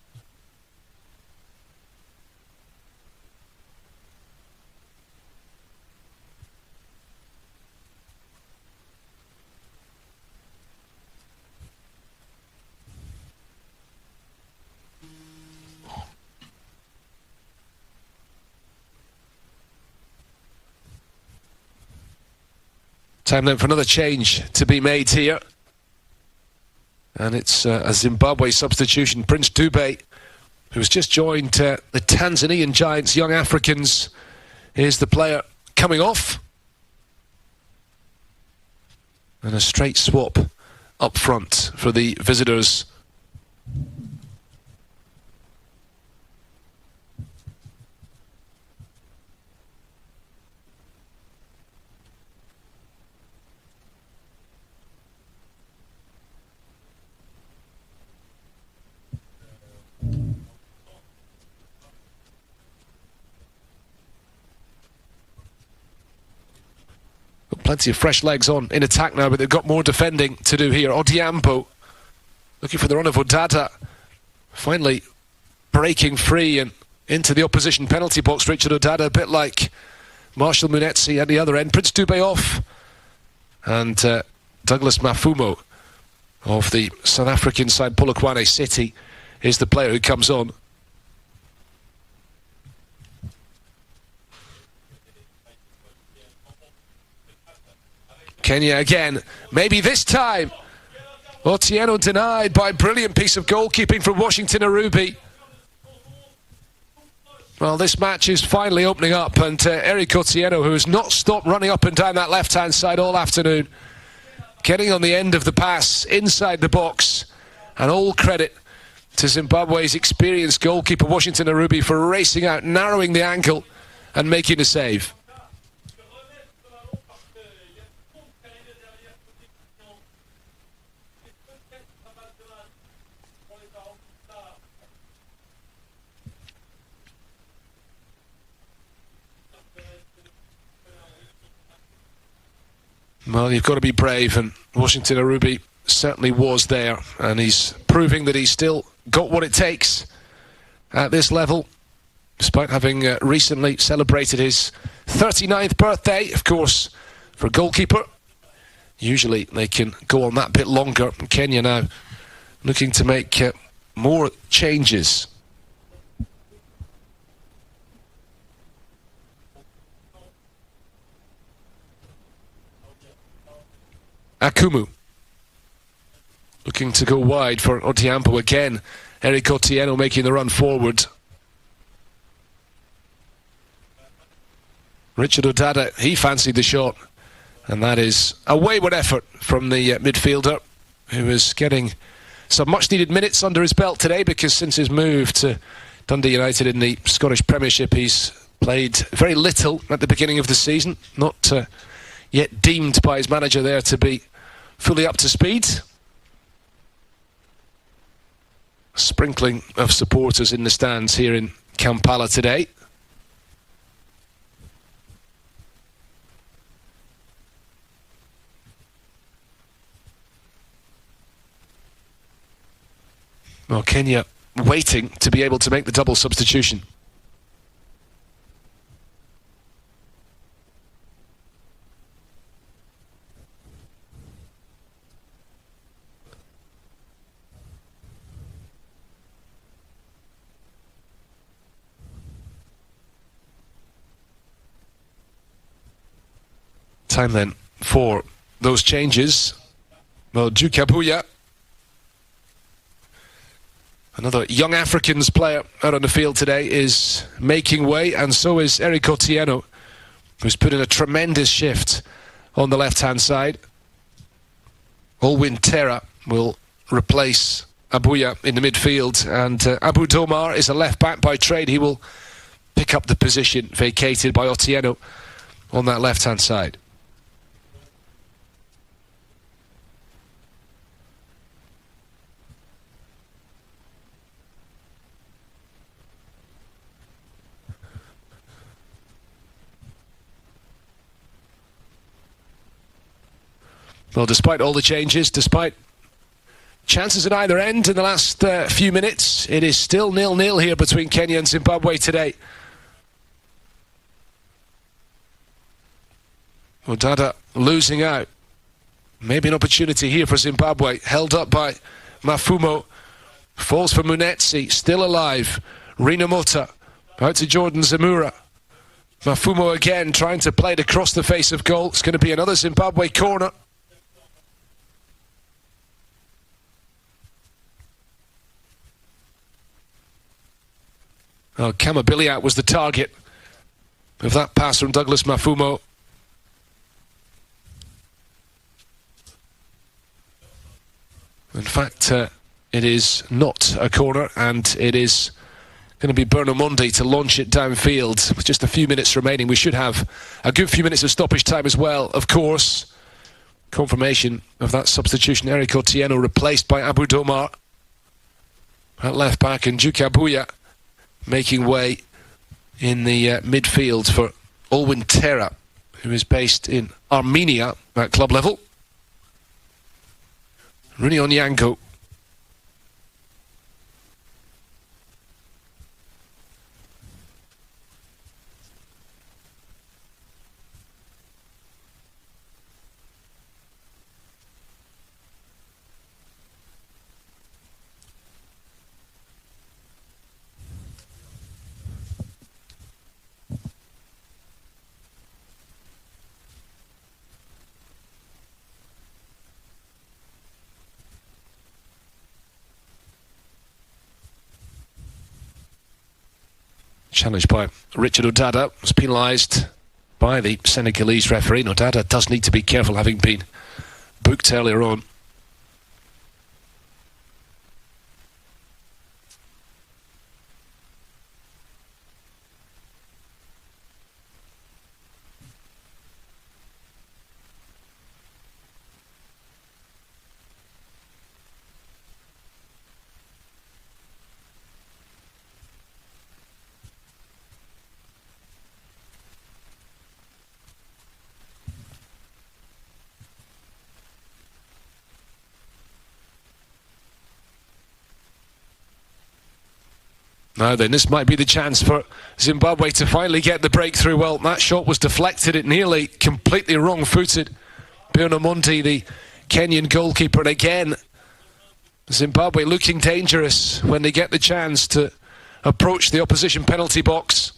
Time then for another change to be made here. And it's a Zimbabwe substitution. Prince Dube, who's just joined the Tanzanian Giants, Young Africans, is the player coming off. And a straight swap up front for the visitors. Plenty of fresh legs on in attack now, but they've got more defending to do here. Odiambo looking for the run of Odada, finally breaking free and into the opposition penalty box. Richard Odada, a bit like Marshall Munetsi at the other end. Prince Dube off, and Douglas Mafumo of the South African side, Polokwane City, is the player who comes on. Kenya again, maybe this time. Otieno denied by a brilliant piece of goalkeeping from Washington Arubi. Well, this match is finally opening up, and Eric Otieno, who has not stopped running up and down that left-hand side all afternoon, getting on the end of the pass inside the box, and all credit to Zimbabwe's experienced goalkeeper Washington Arubi for racing out, narrowing the angle and making a save. Well, you've got to be brave, and Washington Arubi certainly was there, and he's proving that he's still got what it takes at this level, despite having recently celebrated his 39th birthday. Of course, for a goalkeeper, usually they can go on that bit longer. Kenya now looking to make more changes. Akumu looking to go wide for Odiambo again. Eric Otieno making the run forward. Richard Odada, he fancied the shot, and that is a wayward effort from the midfielder, who is getting some much needed minutes under his belt today, because since his move to Dundee United in the Scottish Premiership, he's played very little at the beginning of the season, not yet deemed by his manager there to be fully up to speed. A sprinkling of supporters in the stands here in Kampala today. Well, Kenya waiting to be able to make the double substitution. Time then for those changes. Well, Jukabuya, another Young Africans player out on the field today, is making way, and so is Eric Otieno, who's put in a tremendous shift on the left-hand side. Olwin Terra will replace Abuya in the midfield, and Abu Domar is a left-back by trade. He will pick up the position vacated by Otieno on that left-hand side. Well, despite all the changes, despite chances at either end in the last few minutes, it is still 0-0 here between Kenya and Zimbabwe today. Odada losing out. Maybe an opportunity here for Zimbabwe. Held up by Mafumo. Falls for Munetsi. Still alive. Rina Mota. Out to Jordan Zamura. Mafumo again trying to play it across the face of goal. It's going to be another Zimbabwe corner. Oh, Kamabiliat was the target of that pass from Douglas Mafumo. In fact, it is not a corner, and it is going to be Bernomondi to launch it downfield with just a few minutes remaining. We should have a good few minutes of stoppage time as well, of course. Confirmation of that substitution. Eric Otieno replaced by Abu Domar at left back, and Jukabuya making way in the midfield for Olwyn Terra, who is based in Armenia at club level. Rooney Onyango. Challenged by Richard Odada, was penalised by the Senegalese referee. Odada does need to be careful, having been booked earlier on. Now then, this might be the chance for Zimbabwe to finally get the breakthrough. Well, that shot was deflected. It nearly completely wrong-footed Bernomondi, the Kenyan goalkeeper. And again, Zimbabwe looking dangerous when they get the chance to approach the opposition penalty box.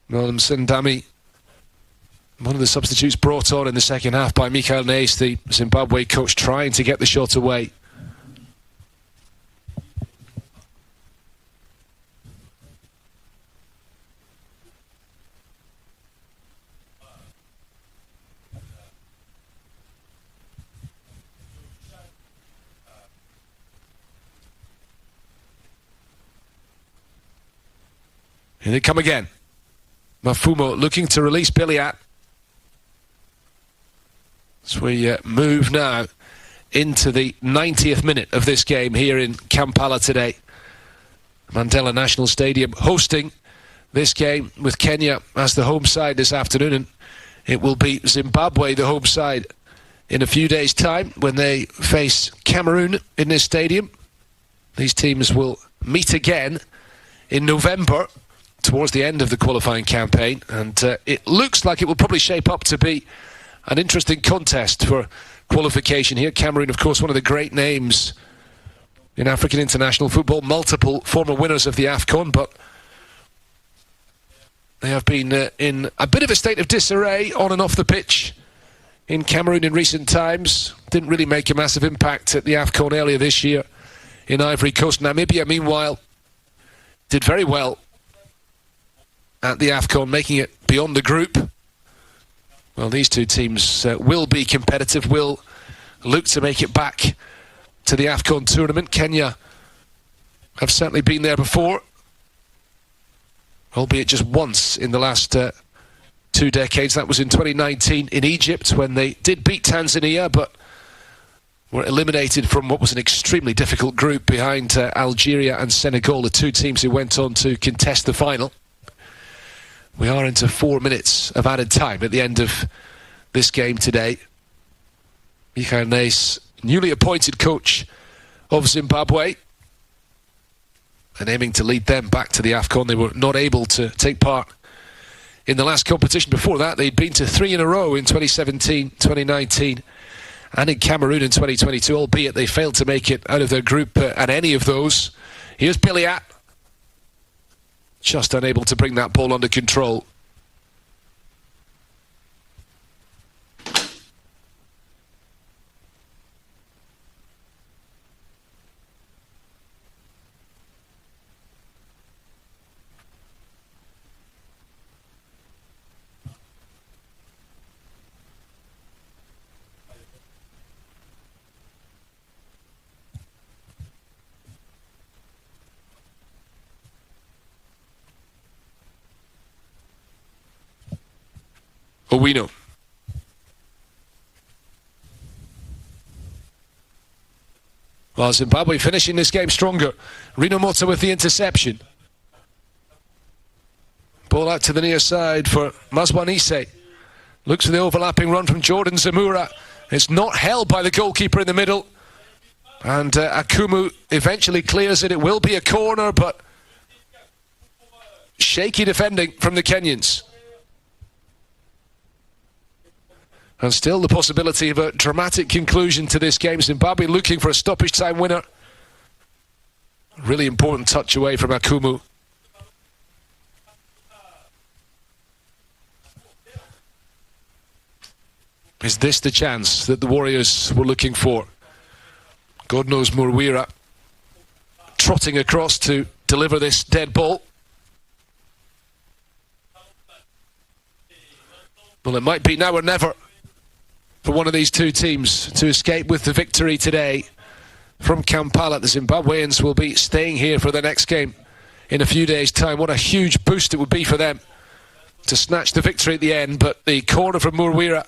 Nolan Sendami, one of the substitutes brought on in the second half by Mikael Nace, the Zimbabwe coach, trying to get the shot away. Here they come again. Mafumo looking to release Biliat. As we move now into the 90th minute of this game here in Kampala today. Mandela National Stadium hosting this game with Kenya as the home side this afternoon, and it will be Zimbabwe the home side in a few days' time when they face Cameroon in this stadium. These teams will meet again in November towards the end of the qualifying campaign, and it looks like it will probably shape up to be an interesting contest for qualification here. Cameroon, of course, one of the great names in African international football, multiple former winners of the AFCON, but they have been in a bit of a state of disarray on and off the pitch in Cameroon in recent times. Didn't really make a massive impact at the AFCON earlier this year in Ivory Coast. Namibia, meanwhile, did very well at the AFCON, making it beyond the group. Well, these two teams will be competitive, will look to make it back to the AFCON tournament. Kenya have certainly been there before, albeit just once in the last 2 decades. That was in 2019 in Egypt when they did beat Tanzania, but were eliminated from what was an extremely difficult group behind Algeria and Senegal, the two teams who went on to contest the final. We are into 4 minutes of added time at the end of this game today. Michael Nace, newly appointed coach of Zimbabwe, and aiming to lead them back to the AFCON. They were not able to take part in the last competition. Before that, they'd been to 3 in a row in 2017, 2019, and in Cameroon in 2022, albeit they failed to make it out of their group at any of those. Here's Billiat, just unable to bring that ball under control. Owino. Well, Zimbabwe finishing this game stronger. Rino Mota with the interception. Ball out to the near side for Mazwanise. Looks for the overlapping run from Jordan Zamura. It's not held by the goalkeeper in the middle. And Akumu eventually clears it. It will be a corner, but shaky defending from the Kenyans. And still the possibility of a dramatic conclusion to this game. Zimbabwe looking for a stoppage time winner. Really important touch away from Akumu. Is this the chance that the Warriors were looking for? God knows Murwira trotting across to deliver this dead ball. Well, it might be now or never for one of these two teams to escape with the victory today from Kampala. The Zimbabweans will be staying here for the next game in a few days' time. What a huge boost it would be for them to snatch the victory at the end, but the corner from Murwira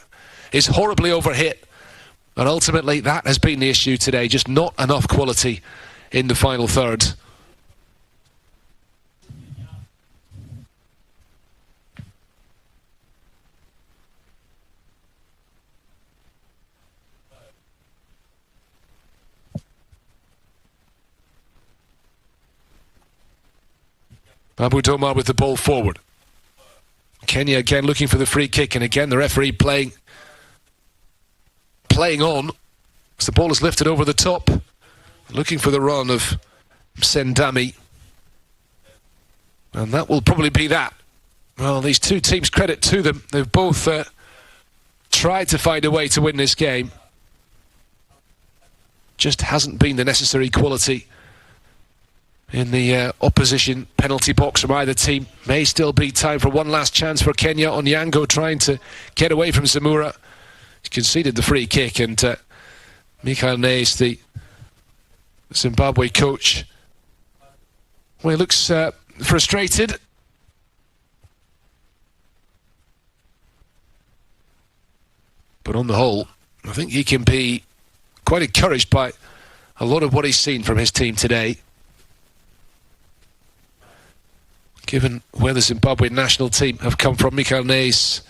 is horribly overhit, and ultimately that has been the issue today, just not enough quality in the final third. Abu Domar with the ball forward. Kenya again looking for the free kick, and again the referee playing on as the ball is lifted over the top, looking for the run of Sendami, and that will probably be that. Well, these two teams, credit to them, they've both tried to find a way to win this game. Just hasn't been the necessary quality in the opposition penalty box from either team. May still be time for one last chance for Kenya. Onyango trying to get away from Zamura. He conceded the free kick, and Michael Nace, the Zimbabwe coach, well, he looks frustrated. But on the whole, I think he can be quite encouraged by a lot of what he's seen from his team today. Given where the Zimbabwe national team have come from, Michael Nace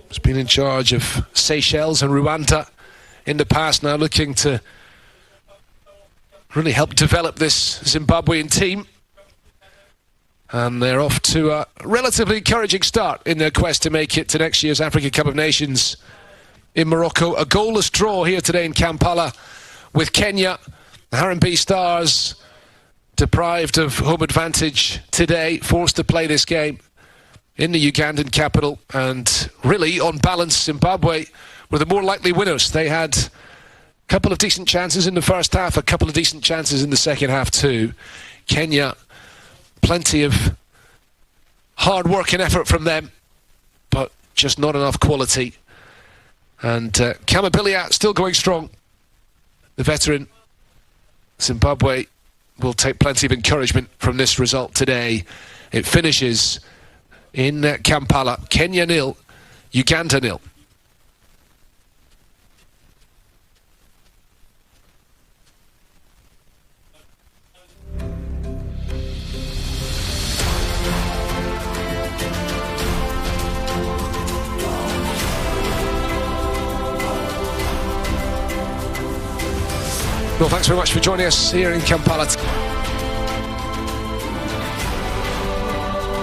has been in charge of Seychelles and Rwanda in the past, now looking to really help develop this Zimbabwean team. And they're off to a relatively encouraging start in their quest to make it to next year's Africa Cup of Nations in Morocco. A goalless draw here today in Kampala with Kenya. The Harambee Stars deprived of home advantage today, forced to play this game in the Ugandan capital, and really, on balance, Zimbabwe were the more likely winners. They had a couple of decent chances in the first half, a couple of decent chances in the second half too. Kenya, plenty of hard work and effort from them, but just not enough quality. And Kamabilia still going strong. The veteran Zimbabwe will take plenty of encouragement from this result today. It finishes in Kampala. Kenya 0, Uganda 0. Well, thanks very much for joining us here in Kampala.